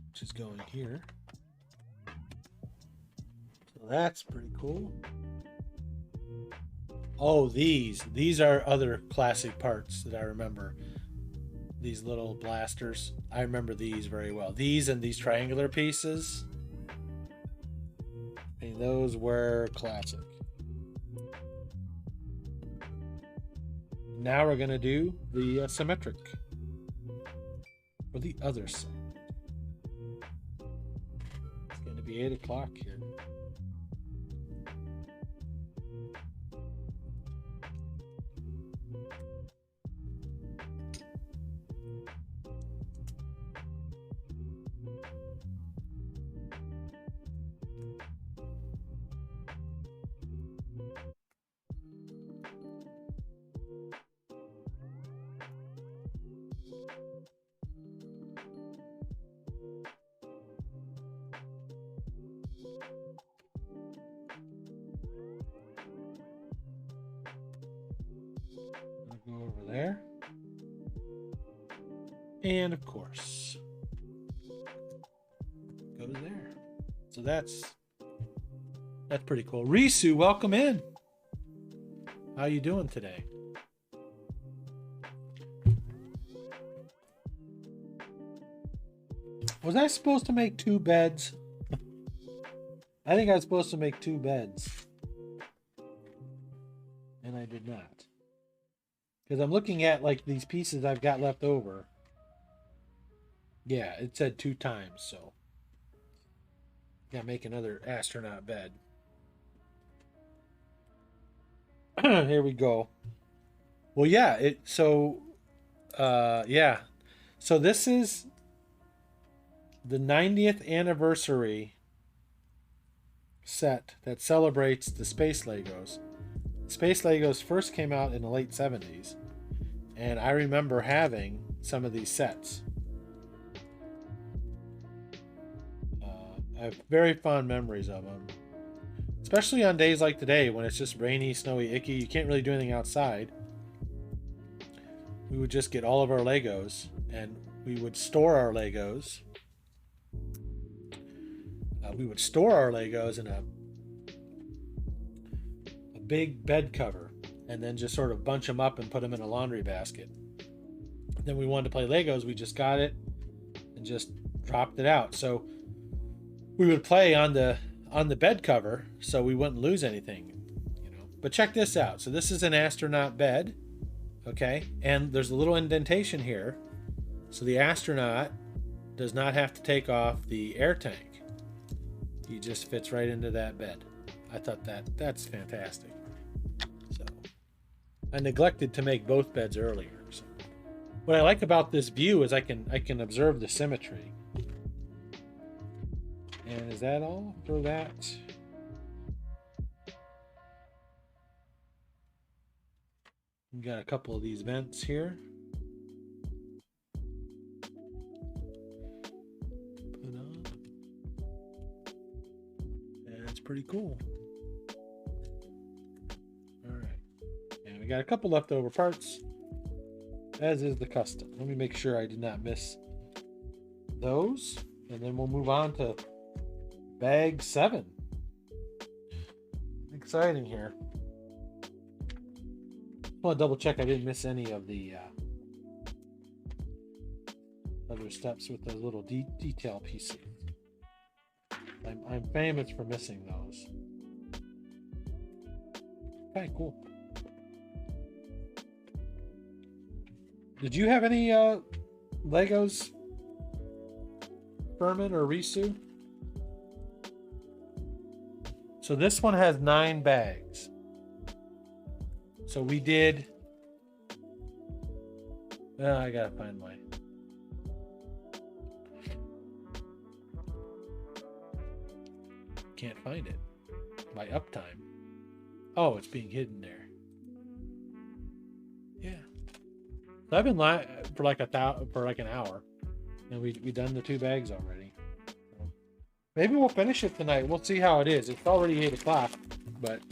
Which is going here. So that's pretty cool. Oh, these are other classic parts that I remember. These little blasters. I remember these very well. These and these triangular pieces. I mean, those were classic. Now we're going to do the symmetric. Or the other side. It's going to be 8 o'clock here. Go over there. And of course, goes there. So that's pretty cool. Risu, welcome in. How you doing today? Was I supposed to make 2 beds? I think I was supposed to make 2 beds. And I did not. Because I'm looking at like these pieces I've got left over. Yeah, it said 2 times, so. Gotta make another astronaut bed. Here we go. Well, yeah, yeah. So this is the 90th anniversary set that celebrates the Space Legos. Space Legos first came out in the late 70s, and I remember having some of these sets. I have very fond memories of them, especially on days like today when it's just rainy, snowy, icky. You can't really do anything outside. We would just get all of our Legos, and we would store our Legos. We would store our Legos in a big bed cover, and then just sort of bunch them up and put them in a laundry basket. Then we wanted to play Legos. We just got it and just dropped it out. So we would play on the bed cover, so we wouldn't lose anything, you know. But check this out. So this is an astronaut bed, okay, and there's a little indentation here, so the astronaut does not have to take off the air tank. He just fits right into that bed. I thought that's fantastic. So I neglected to make both beds earlier. So what I like about this view is I can observe the symmetry. And is that all for that? We got a couple of these vents here. Put on. And it's pretty cool. All right. And we got a couple leftover parts, as is the custom. Let me make sure I did not miss those. And then we'll move on to bag 7. Exciting here. I want to double check I didn't miss any of the other steps with those little detail pieces. I'm famous for missing those. Okay, cool. Did you have any Legos, Furman or Risu? So this one has 9 bags. So we did. I gotta find my. Can't find it. My uptime. Oh, it's being hidden there. Yeah. So I've been for like an hour, and we done the 2 bags already. So maybe we'll finish it tonight. We'll see how it is. It's already 8 o'clock, but.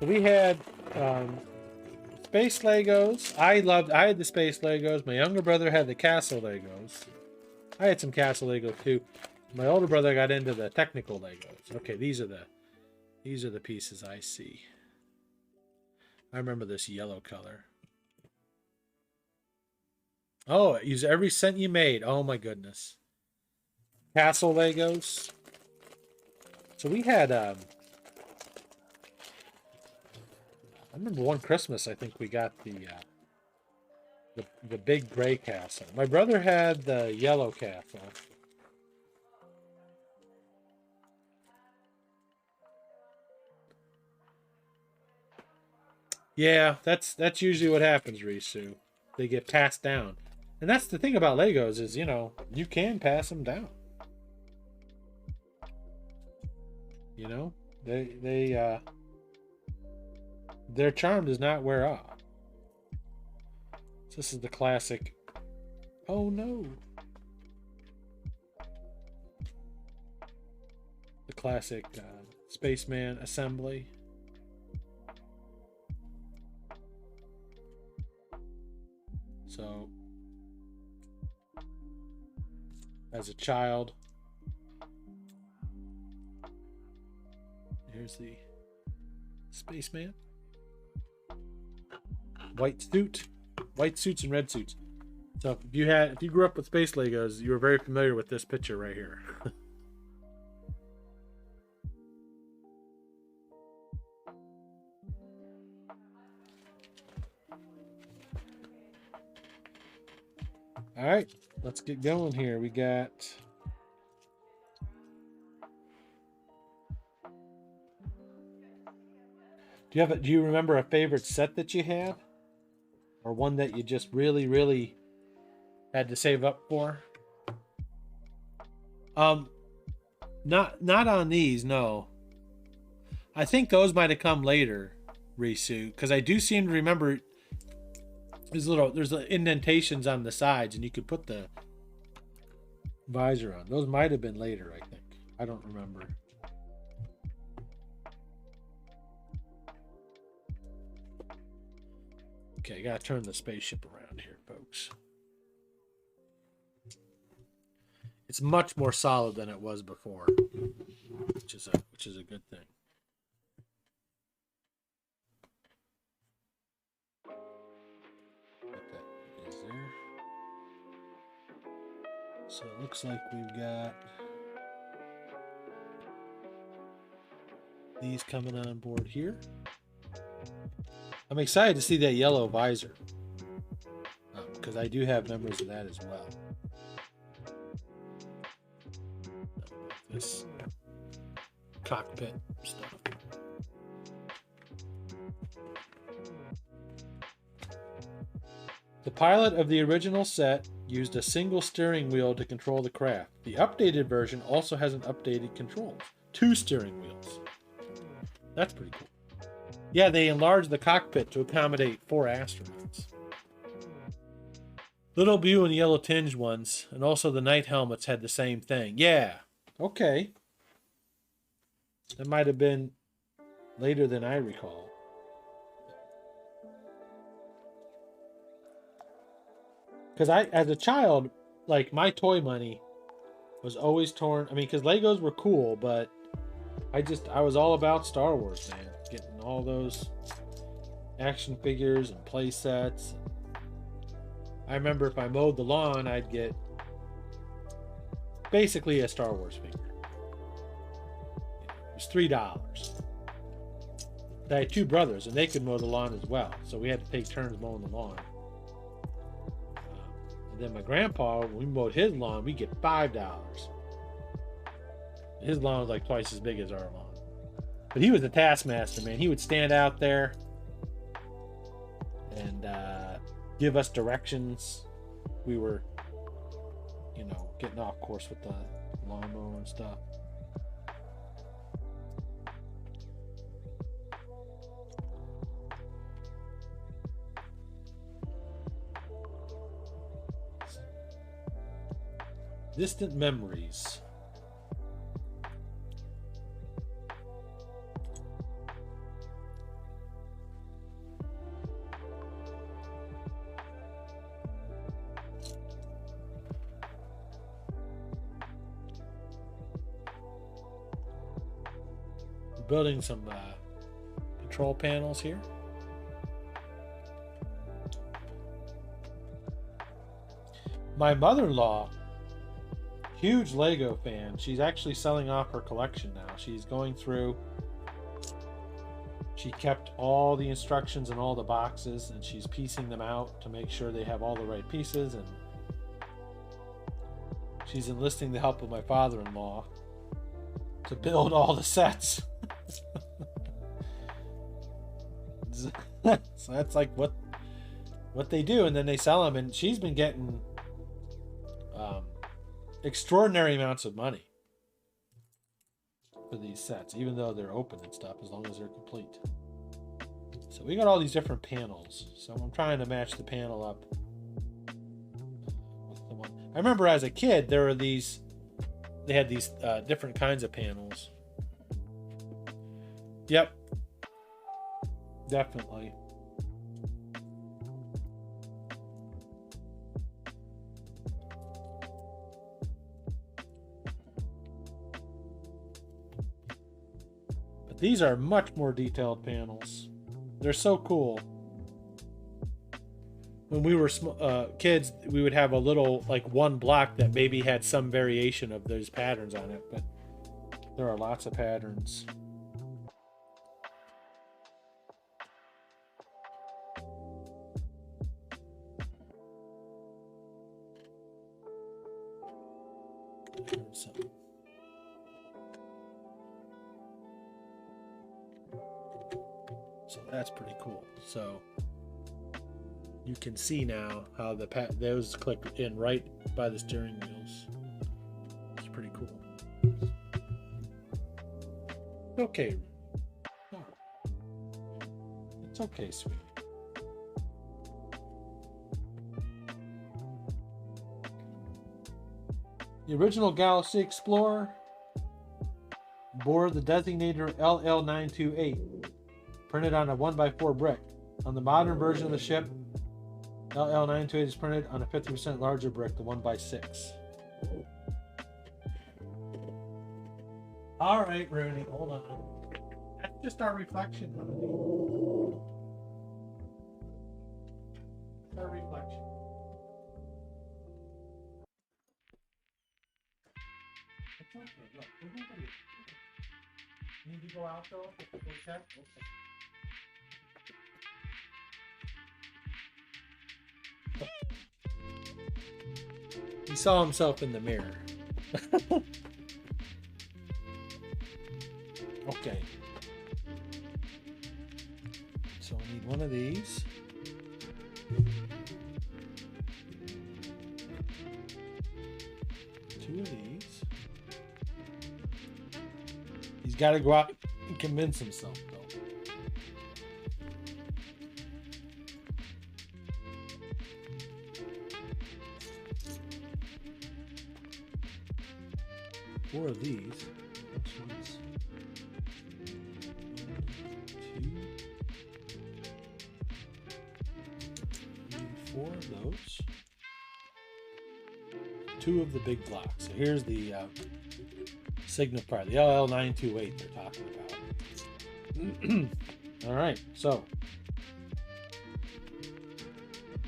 So we had space Legos. I had the space Legos. My younger brother had the castle Legos. I had some castle Legos too. My older brother got into the technical Legos. Okay, these are the pieces I see. I remember this yellow color. Oh, use every cent you made. Oh my goodness. Castle Legos. So we had I remember one Christmas, I think we got the big gray castle. My brother had the yellow castle. Yeah, that's usually what happens, Risu. They get passed down. And that's the thing about Legos is, you know, you can pass them down. You know, their charm does not wear off. So this is the classic. Oh no. The classic spaceman assembly. So, as a child, here's the spaceman. White suits and red suits. So if you grew up with space Legos, you were very familiar with this picture right here. All right, let's get going here. We got do you remember a favorite set that you had? Or one that you just really, really had to save up for? Not on these, no. I think those might have come later, Risu, because I do seem to remember there's indentations on the sides, and you could put the visor on. Those might have been later, I think. I don't remember. Okay, I gotta turn the spaceship around here, folks. It's much more solid than it was before, which is a good thing. Put that is there. So it looks like we've got these coming on board here. I'm excited to see that yellow visor because I do have memories of that as well. This cockpit stuff. The pilot of the original set used a single steering wheel to control the craft. The updated version also has an updated controls. 2 steering wheels. That's pretty cool. Yeah, they enlarged the cockpit to accommodate 4 astronauts. Little blue and yellow tinged ones, and also the night helmets had the same thing. Yeah, okay. That might have been later than I recall. Because as a child, like, my toy money was always torn. I mean, because Legos were cool, but I was all about Star Wars, man. Getting all those action figures and play sets. I remember if I mowed the lawn, I'd get basically a Star Wars figure. It was $3. I had 2 brothers, and they could mow the lawn as well, so we had to take turns mowing the lawn. And then my grandpa, when we mowed his lawn, we get $5. His lawn was like twice as big as our lawn. But he was a taskmaster, man. He would stand out there and give us directions. We were, getting off course with the lawnmower and stuff. Distant memories. Building some control panels here. My mother-in-law, huge Lego fan. She's actually selling off her collection now. She's going through. She kept all the instructions in all the boxes, and she's piecing them out to make sure they have all the right pieces, and she's enlisting the help of my father-in-law to build all the sets. So that's like what they do, and then they sell them, and she's been getting extraordinary amounts of money for these sets, even though they're open and stuff, as long as they're complete. So we got all these different panels, so I'm trying to match the panel up with the one. I remember as a kid, they had these different kinds of panels. Yep. Definitely. But these are much more detailed panels. They're so cool. When we were kids, we would have a little, like, one block that maybe had some variation of those patterns on it, but there are lots of patterns. So that's pretty cool. So you can see now how those click in right by the steering wheels. It's pretty cool. Okay. Oh. It's okay, sweetie. The original Galaxy Explorer bore the Designator LL928, printed on a 1x4 brick. On the modern version of the ship, LL928 is printed on a 50% larger brick, the 1x6. All right, Rooney, hold on. That's just our reflection. That's our reflection. It's okay. Look, there's nobody. You need to go out though? Go check? Okay. He saw himself in the mirror. Okay. So we need one of these. Two of these. He's got to go out and convince himself, though. Four of these. Which ones? 1, 2, 3, 4 of those. Two of the big blocks. So here's the signal part, the LL928 they're talking about. All right, so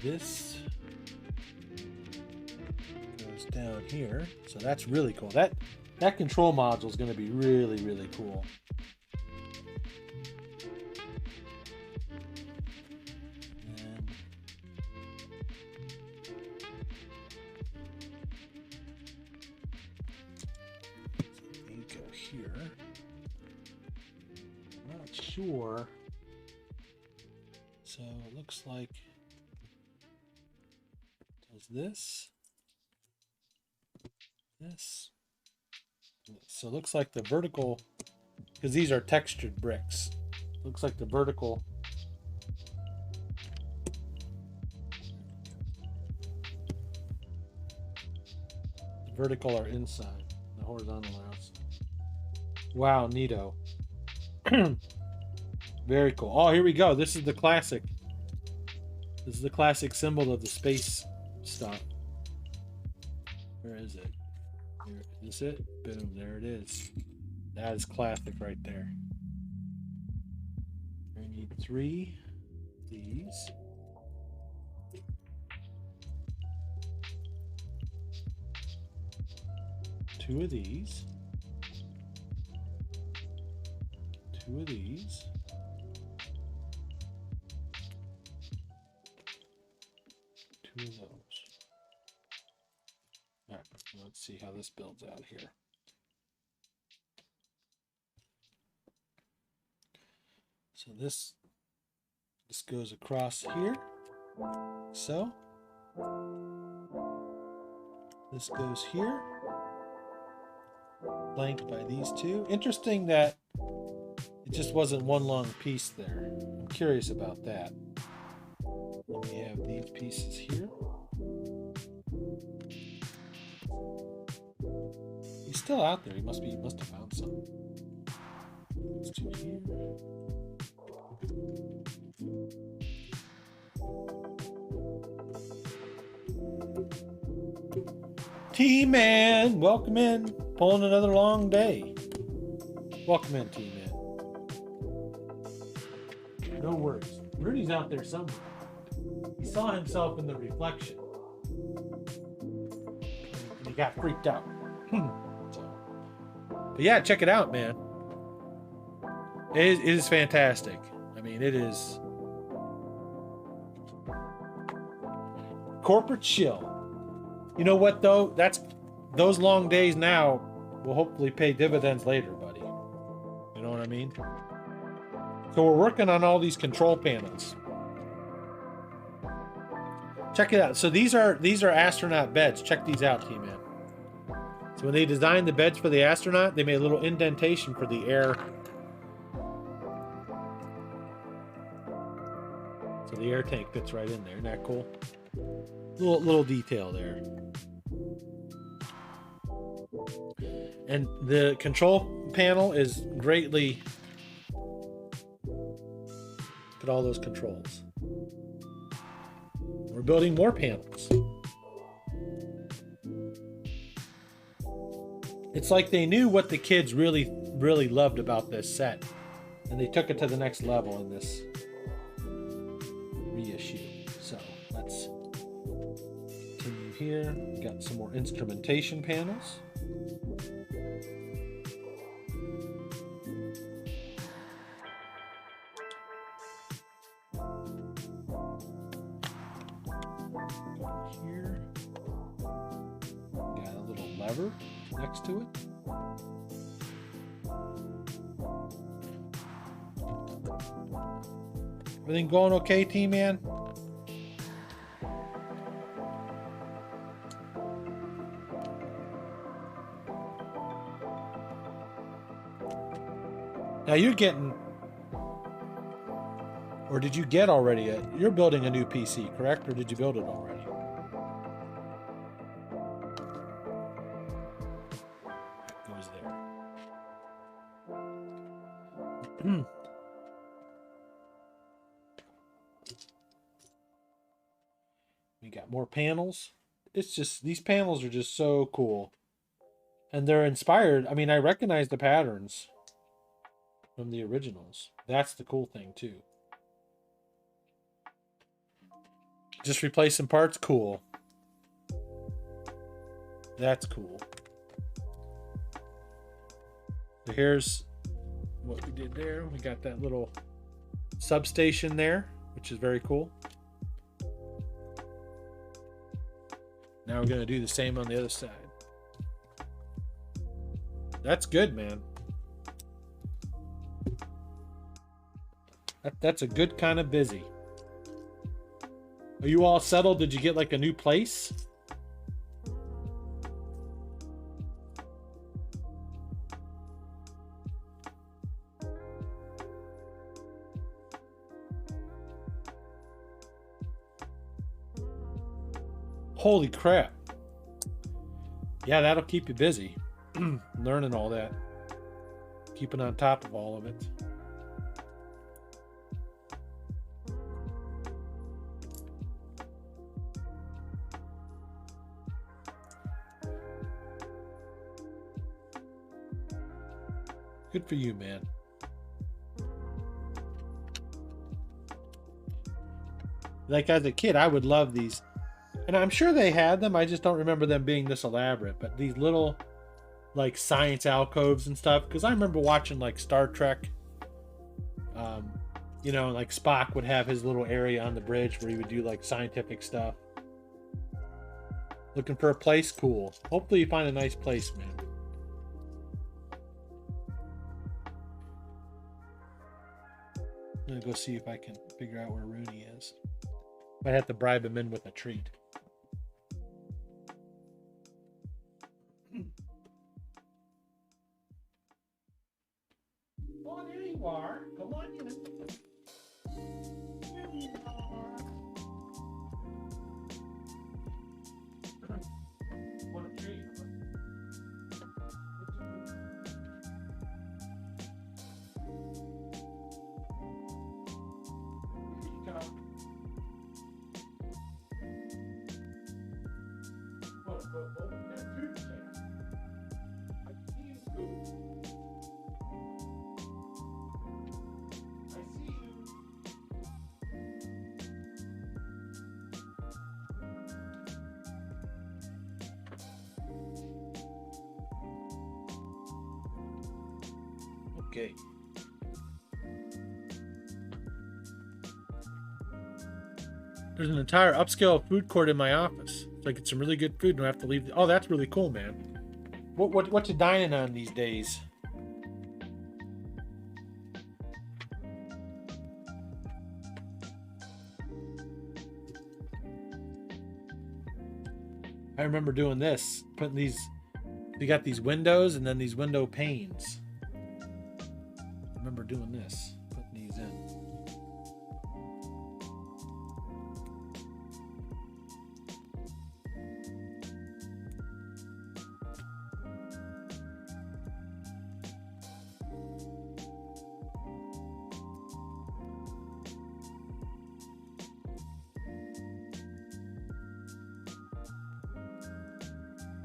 this goes down here. So that's really cool. That control module is going to be really, really cool. And you go here. I'm not sure. So it looks like it does this. So it looks like the vertical, because these are textured bricks, looks like the vertical are inside, the horizontal are outside. Wow, neato. Very cool. Oh, here we go. This is the classic. This is the classic symbol of the space stuff. Where is it? Here, is this it? Boom, there it is. That is classic right there. I need 3 of these. Two of these. 2 of these. 2 of those. All right, let's see how this builds out here. So this goes across here. So this goes here, flanked by these two. Interesting that it just wasn't one long piece there. I'm curious about that. Then we have these pieces here. He's still out there. He must have found some. Those 2 two here. T-Man, welcome in. Pulling another long day. Welcome in, T-Man. No worries. Rudy's out there somewhere. He saw himself in the reflection. And he got freaked out. But yeah, check it out, man. It is fantastic. I mean, it is corporate chill. You know what though? Those long days now will hopefully pay dividends later, buddy. You know what I mean? So we're working on all these control panels. Check it out. So these are astronaut beds. Check these out, T-Man. So when they designed the beds for the astronaut, they made a little indentation for the air. So the air tank fits right in there. Isn't that cool? Little detail there. And the control panel is greatly... Look at all those controls. We're building more panels. It's like they knew what the kids really loved about this set, and they took it to the next level in this reissue. So let's continue here. We've got some more instrumentation panels. Here, got a little lever next to it. Everything going okay, T-Man? Now you're getting, or did you get already you're building a new PC, correct? Or did you build it already? Goes there. We got more panels. It's just, these panels are just so cool. And they're inspired. I mean, I recognize the patterns from the originals. That's the cool thing too. Just replace some parts, cool. That's cool. So here's what we did there. We got that little substation there, which is very cool. Now we're going to do the same on the other side. That's good, man. That's a good kind of busy. Are you all settled? Did you get like a new place? Holy crap. Yeah, that'll keep you busy. Learning all that. Keeping on top of all of it. Good for you, man. Like as a kid, I would love these. And I'm sure they had them. I just don't remember them being this elaborate. But these little, like, science alcoves and stuff. Because I remember watching, like, Star Trek. You know, like Spock would have his little area on the bridge where he would do, like, scientific stuff. Looking for a place? Cool. Hopefully you find a nice place, man. I'm going to go see if I can figure out where Rooney is. Might have to bribe him in with a treat. Oh, there you are. Come on in. There you are. Want a treat? gig. There's an entire upscale food court in my office. So I get some really good food and I have to leave. Oh, that's really cool, man. What you dining on these days? I remember doing this, putting these, you got these windows and then these window panes. I remember doing this, putting these in.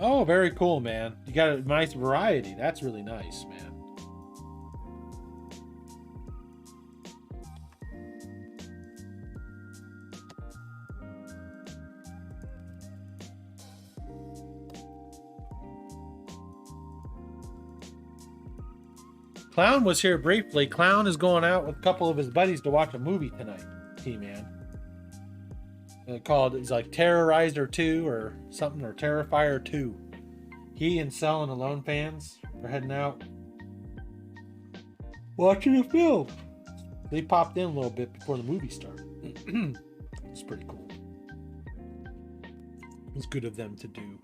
Oh, very cool, man. You got a nice variety. That's really nice, man. Clown was here briefly. Clown is going out with a couple of his buddies to watch a movie tonight, T-Man. Called, it's like Terrorizer 2 or something, or Terrifier 2. He and Cell and Alone fans are heading out watching a film. They popped in a little bit before the movie started. It's pretty cool. It's good of them to do.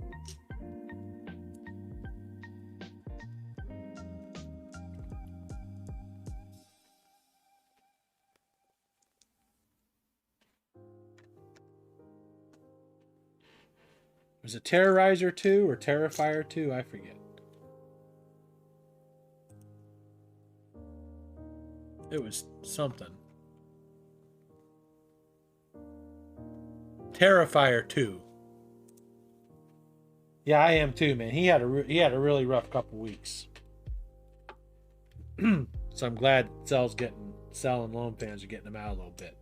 Was it Terrorizer 2 or Terrifier 2? I forget. It was something. Terrifier 2. Yeah, I am too, man. He had a really rough couple weeks. So I'm glad Cell and Lone fans are getting him out a little bit.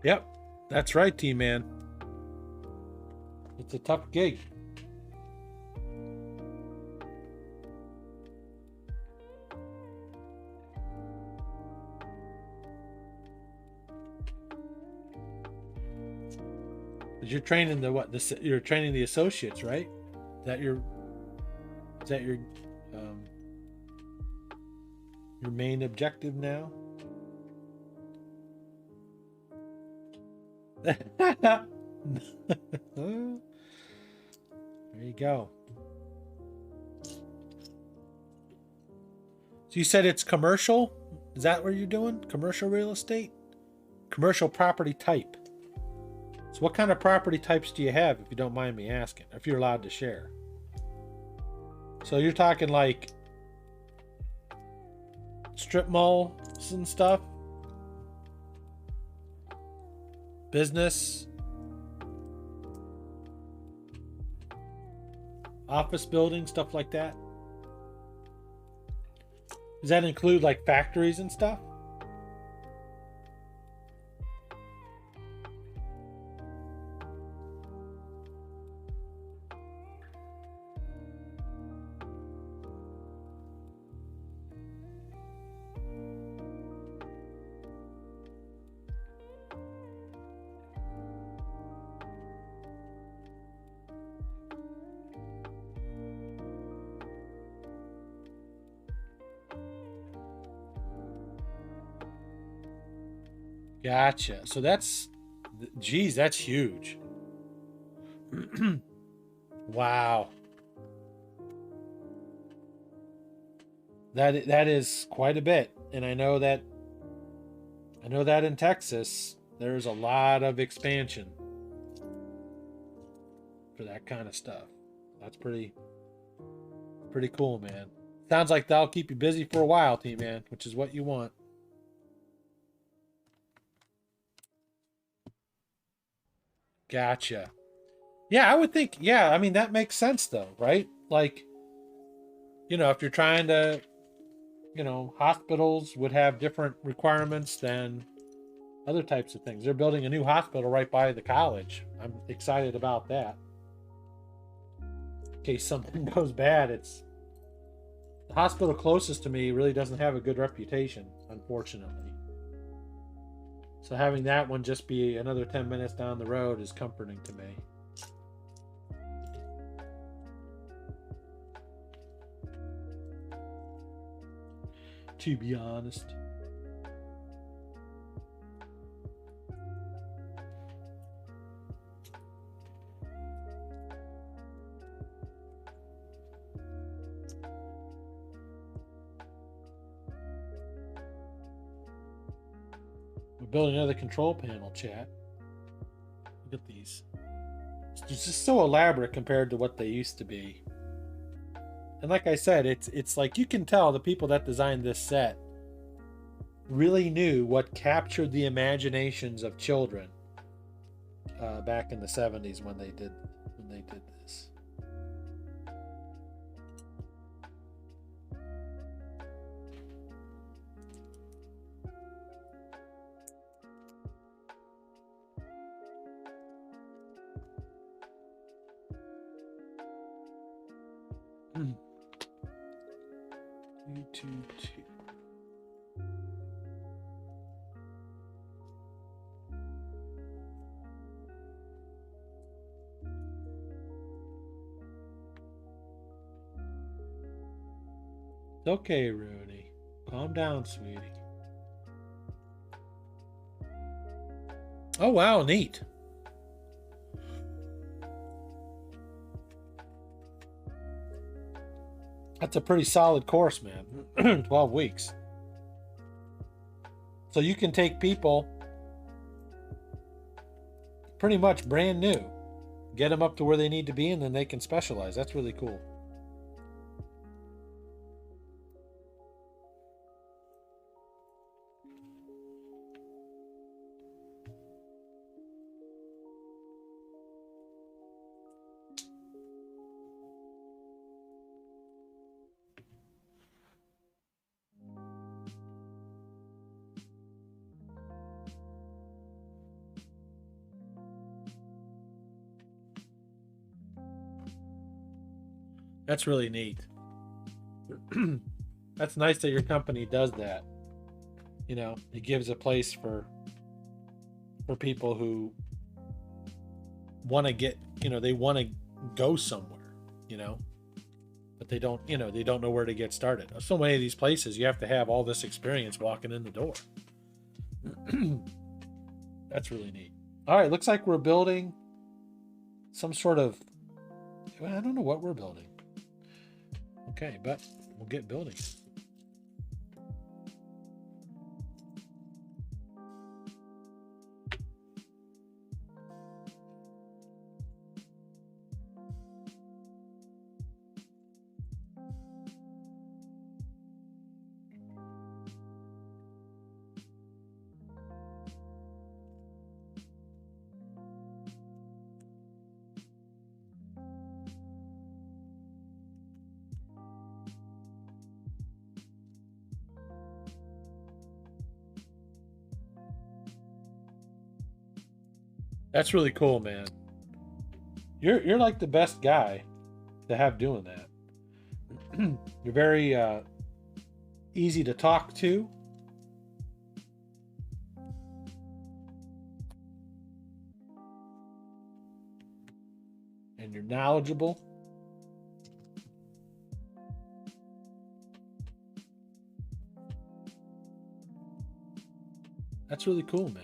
Yep, that's right, T-Man. It's a tough gig. You're training the what? You're training the associates, right? Is that your main objective now? There you go. So you said it's commercial? Is that what you're doing? Commercial real estate? Commercial property type. So what kind of property types do you have, if you don't mind me asking, if you're allowed to share? So you're talking like strip malls and stuff? Business? Office buildings, stuff like that? Does that include like factories and stuff? Gotcha. So that's, geez, that's huge. Wow. That is quite a bit, and I know that in Texas there's a lot of expansion for that kind of stuff. That's pretty cool, man. Sounds like that'll keep you busy for a while, T-Man, which is what you want. Gotcha. Yeah, I would think, yeah, I mean, that makes sense though, right? Like, if you're trying to, hospitals would have different requirements than other types of things. They're building a new hospital right by the college. I'm excited about that. In case something goes bad, it's the hospital closest to me really doesn't have a good reputation, unfortunately. So having that one just be another 10 minutes down the road is comforting to me. To be honest. We're building another control panel, chat. Look at these. It's just so elaborate compared to what they used to be. And like I said, it's like you can tell the people that designed this set really knew what captured the imaginations of children back in the 70s when they did this. Two. It's okay, Rooney. Calm down, sweetie. Oh, wow, neat. That's a pretty solid course, man. 12 weeks. So you can take people pretty much brand new, get them up to where they need to be, and then they can specialize. That's really cool. That's really neat. That's nice that your company does that. It gives a place for people who want to get, they want to go somewhere, but they don't know where to get started. So many of these places, you have to have all this experience walking in the door. That's really neat. All right, looks like we're building some sort of, I don't know what we're building. Okay, but we'll get building. That's really cool, man. You're like the best guy to have doing that. You're very easy to talk to. And you're knowledgeable. That's really cool, man.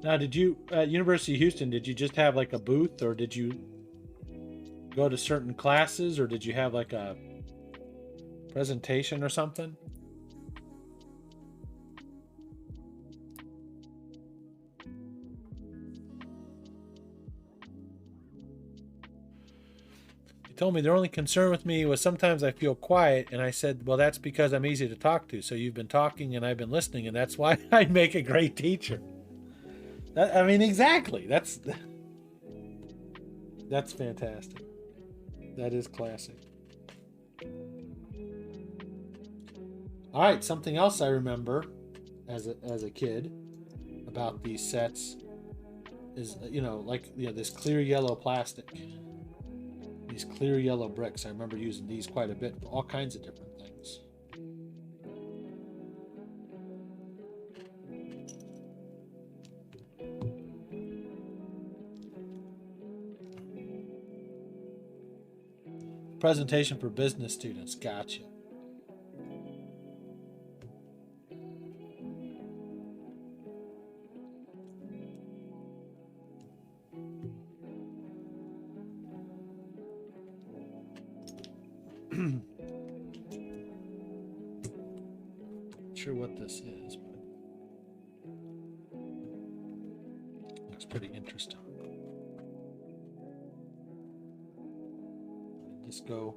Now, did you at University of Houston? Did you just have like a booth, or did you go to certain classes, or did you have like a presentation or something? You told me their only concern with me was sometimes I feel quiet, and I said, well, that's because I'm easy to talk to. So you've been talking and I've been listening, and that's why I make a great teacher. I mean, exactly. That's fantastic. That is classic. All right, something else I remember as a kid about these sets is, this clear yellow plastic. These clear yellow bricks. I remember using these quite a bit for all kinds of different things. Presentation for business students. Gotcha. Not sure what this is, but looks pretty interesting. Just go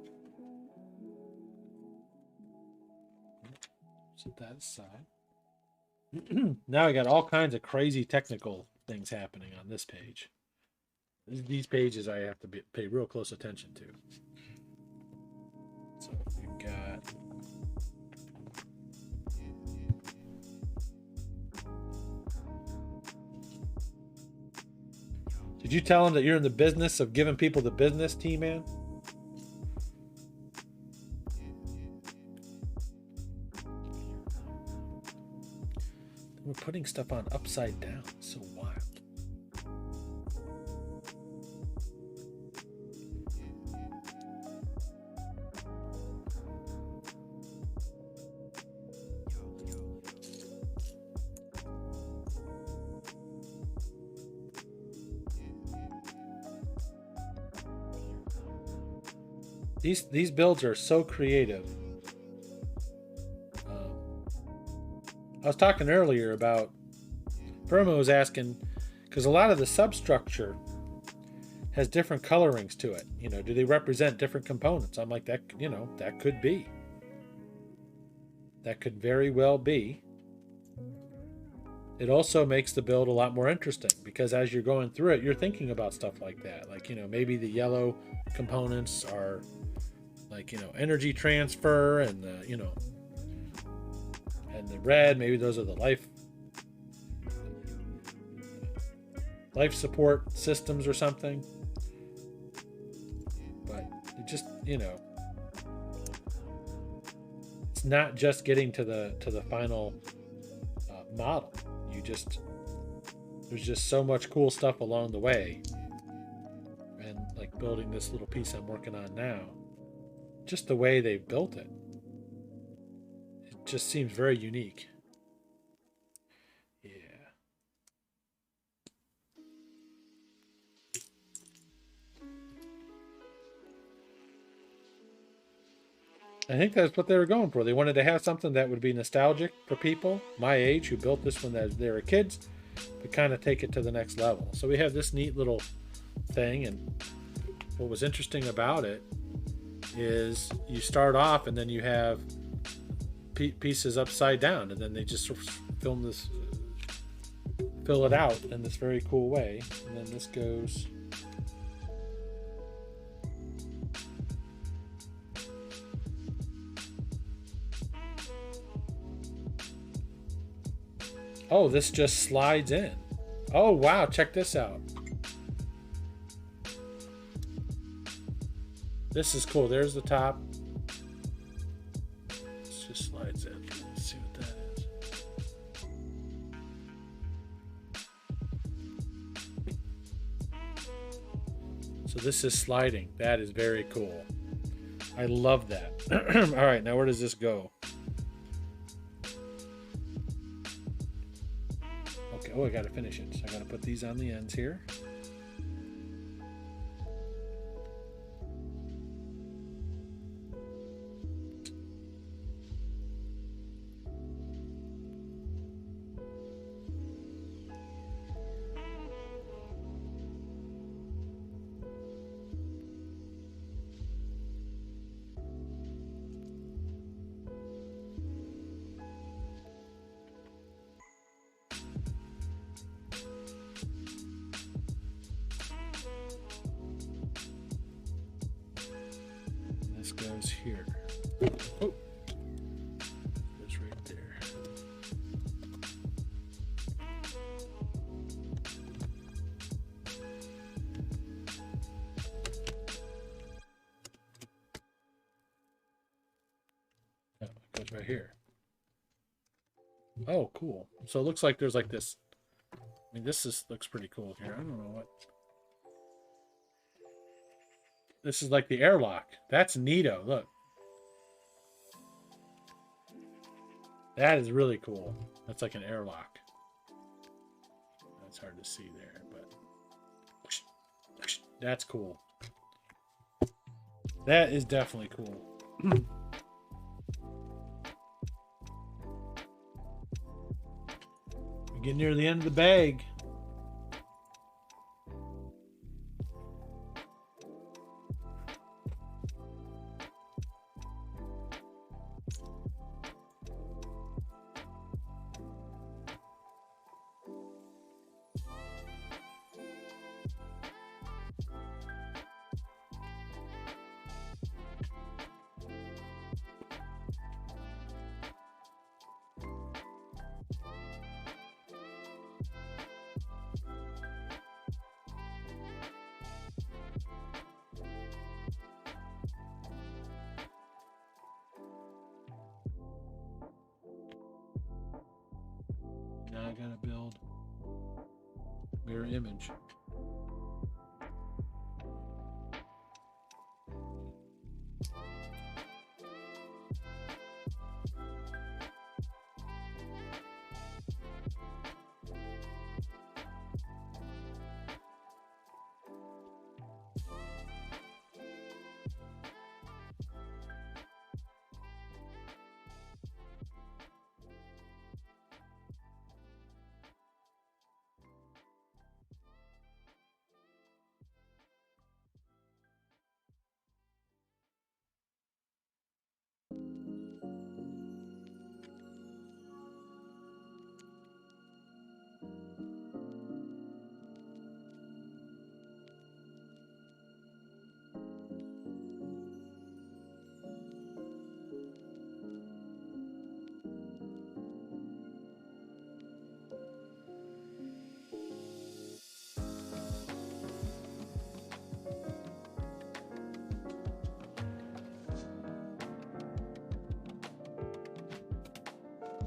set that aside. Now I got all kinds of crazy technical things happening on this page. These pages I have to pay real close attention to. So we've got Did you tell him that you're in the business of giving people the business, T-Man? We're putting stuff on upside down. It's so wild. These builds are so creative. I was talking earlier about, Firma was asking, because a lot of the substructure has different colorings to it. Do they represent different components? I'm like, that could be. That could very well be. It also makes the build a lot more interesting, because as you're going through it, you're thinking about stuff like that. Like, maybe the yellow components are like, energy transfer, and the, and the red, maybe those are the life support systems or something. But it just, it's not just getting to the final model. There's just so much cool stuff along the way. And like building this little piece I'm working on now, just the way they built it, it just seems very unique. Yeah. I think that's what they were going for. They wanted to have something that would be nostalgic for people my age who built this when they were kids, but kind of take it to the next level. So we have this neat little thing, and what was interesting about it is you start off and then you have pieces upside down, and then they just sort of fill it out in this very cool way. And then this goes oh, this just slides in. Oh wow, check this out. This is cool. There's the top. This just slides in. Let's see what that is. this is sliding. That is very cool. I love that. All right, now where does this go? Okay, oh, I gotta finish it. So I gotta put these on the ends here. This goes here. Oh, goes right there. Oh, it goes right here. Oh, cool. So it looks like there's like this. I mean, looks pretty cool here. I don't know what. This is like the airlock. That's neato. Look. That is really cool. That's like an airlock. That's hard to see there, but that's cool. That is definitely cool. We get near the end of the bag. Now I gotta build mirror image.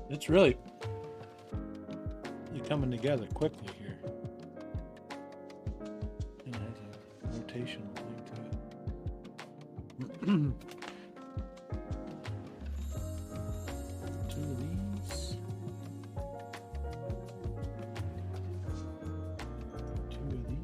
It's really coming together quickly here. And it has a rotational thing to it. Two of these. Two of these.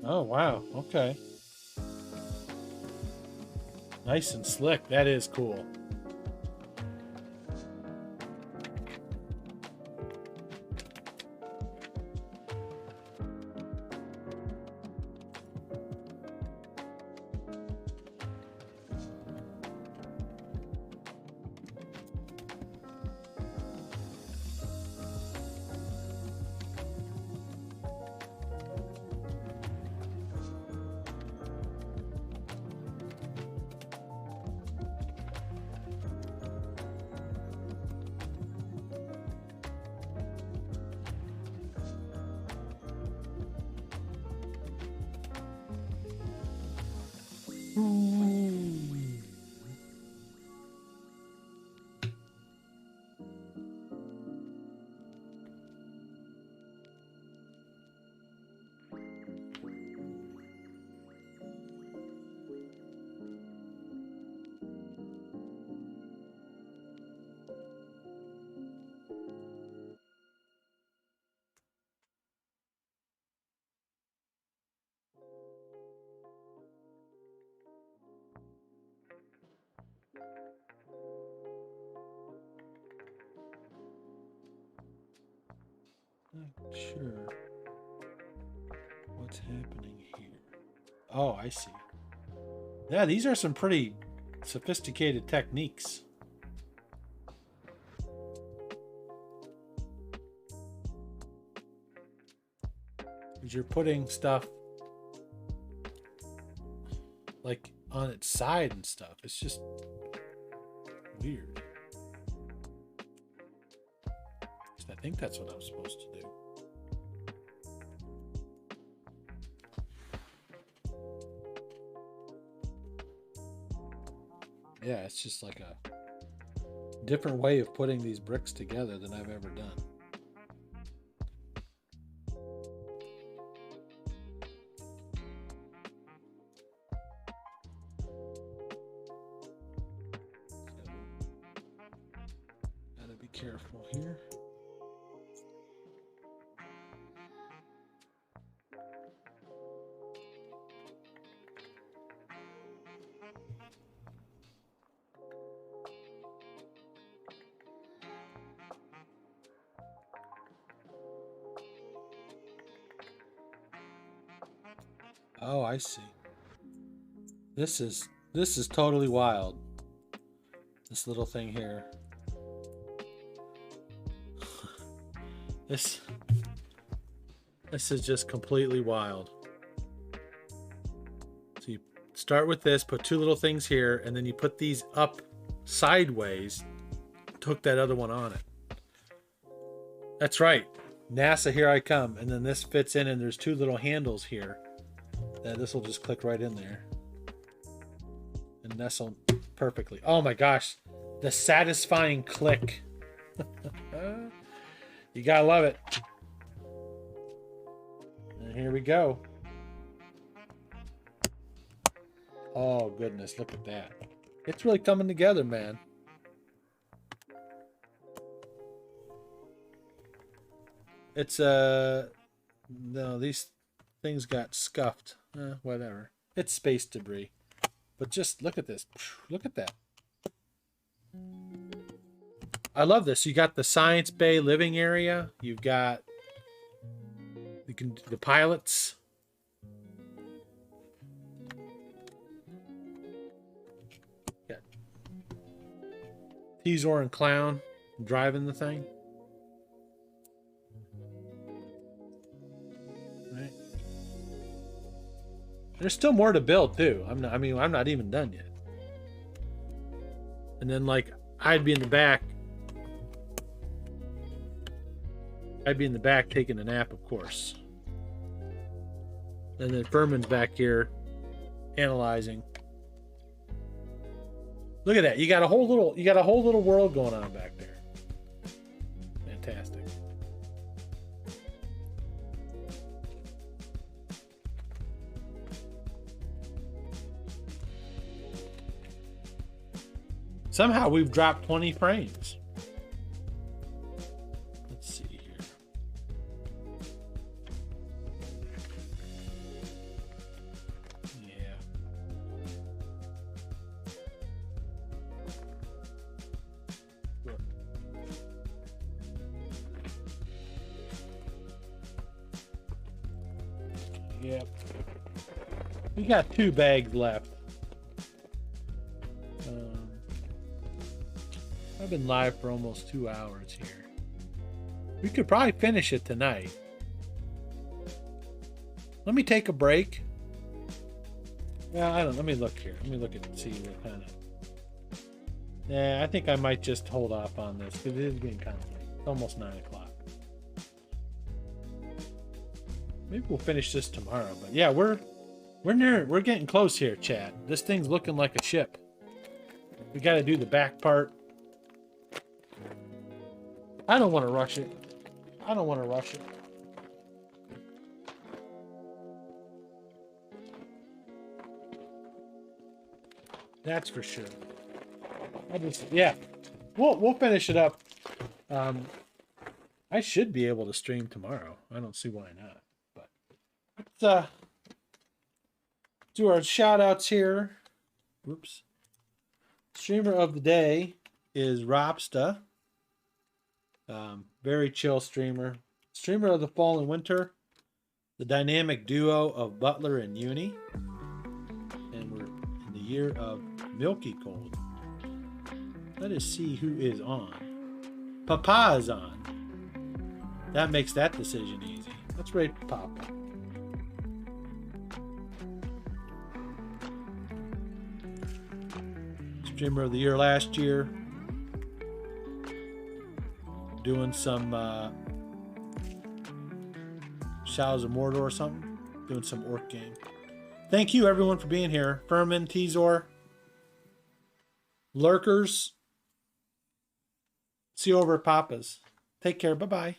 Oh, wow. Okay. Nice and slick. That is cool. Not sure what's happening here. Oh, I see. Yeah, these are some pretty sophisticated techniques. Because you're putting stuff like on its side and stuff. It's just weird. I think that's what I'm supposed to do. Yeah, it's just like a different way of putting these bricks together than I've ever done. So, gotta be careful here. Oh, I see. This is totally wild. This little thing here. This is just completely wild. So you start with this, put two little things here, and then you put these up sideways to hook that other one on it. That's right. NASA, here I come. And then this fits in, and there's two little handles here. This will just click right in there and nestle perfectly. Oh my gosh, the satisfying click. You gotta love it. And here we go. Oh goodness, look at that. It's really coming together, man. It's no, these things got scuffed. Whatever. It's space debris. But just look at this. Look at that. I love this. You got the science bay living area. You've got the pilots. Got Teasor and Clown driving the thing. There's still more to build too. I'm not even done yet. And then like I'd be in the back taking a nap, of course. And then Furman's back here analyzing. Look at that. You got a whole little world going on back there. Fantastic. Somehow we've dropped 20 frames. Let's see here. Yeah. Look. Yep. We got 2 bags left. I've been live for almost 2 hours here. We could probably finish it tonight. Let me take a break. Yeah, I don't know. Let me look here. Let me look and see what kind of... Yeah, I think I might just hold off on this because it is getting kind of late. It's almost 9 o'clock. Maybe we'll finish this tomorrow. But yeah, we're We're getting close here, Chad. This thing's looking like a ship. We got to do the back part. I don't want to rush it. I don't want to rush it. That's for sure. Yeah. We'll finish it up. I should be able to stream tomorrow. I don't see why not. But let's do our shout outs here. Whoops. Streamer of the day is Robsta. Very chill streamer. Streamer of the fall and winter, the dynamic duo of Butler and Uni. And we're in the year of Milky Cold. Let us see who is on. Papa is on. That makes that decision easy. Let's rate Papa. Streamer of the year last year. Doing some Shadows of Mordor or something. Doing some orc game. Thank you everyone for being here. Furman, Tezor, Lurkers. See you over at Papa's. Take care. Bye-bye.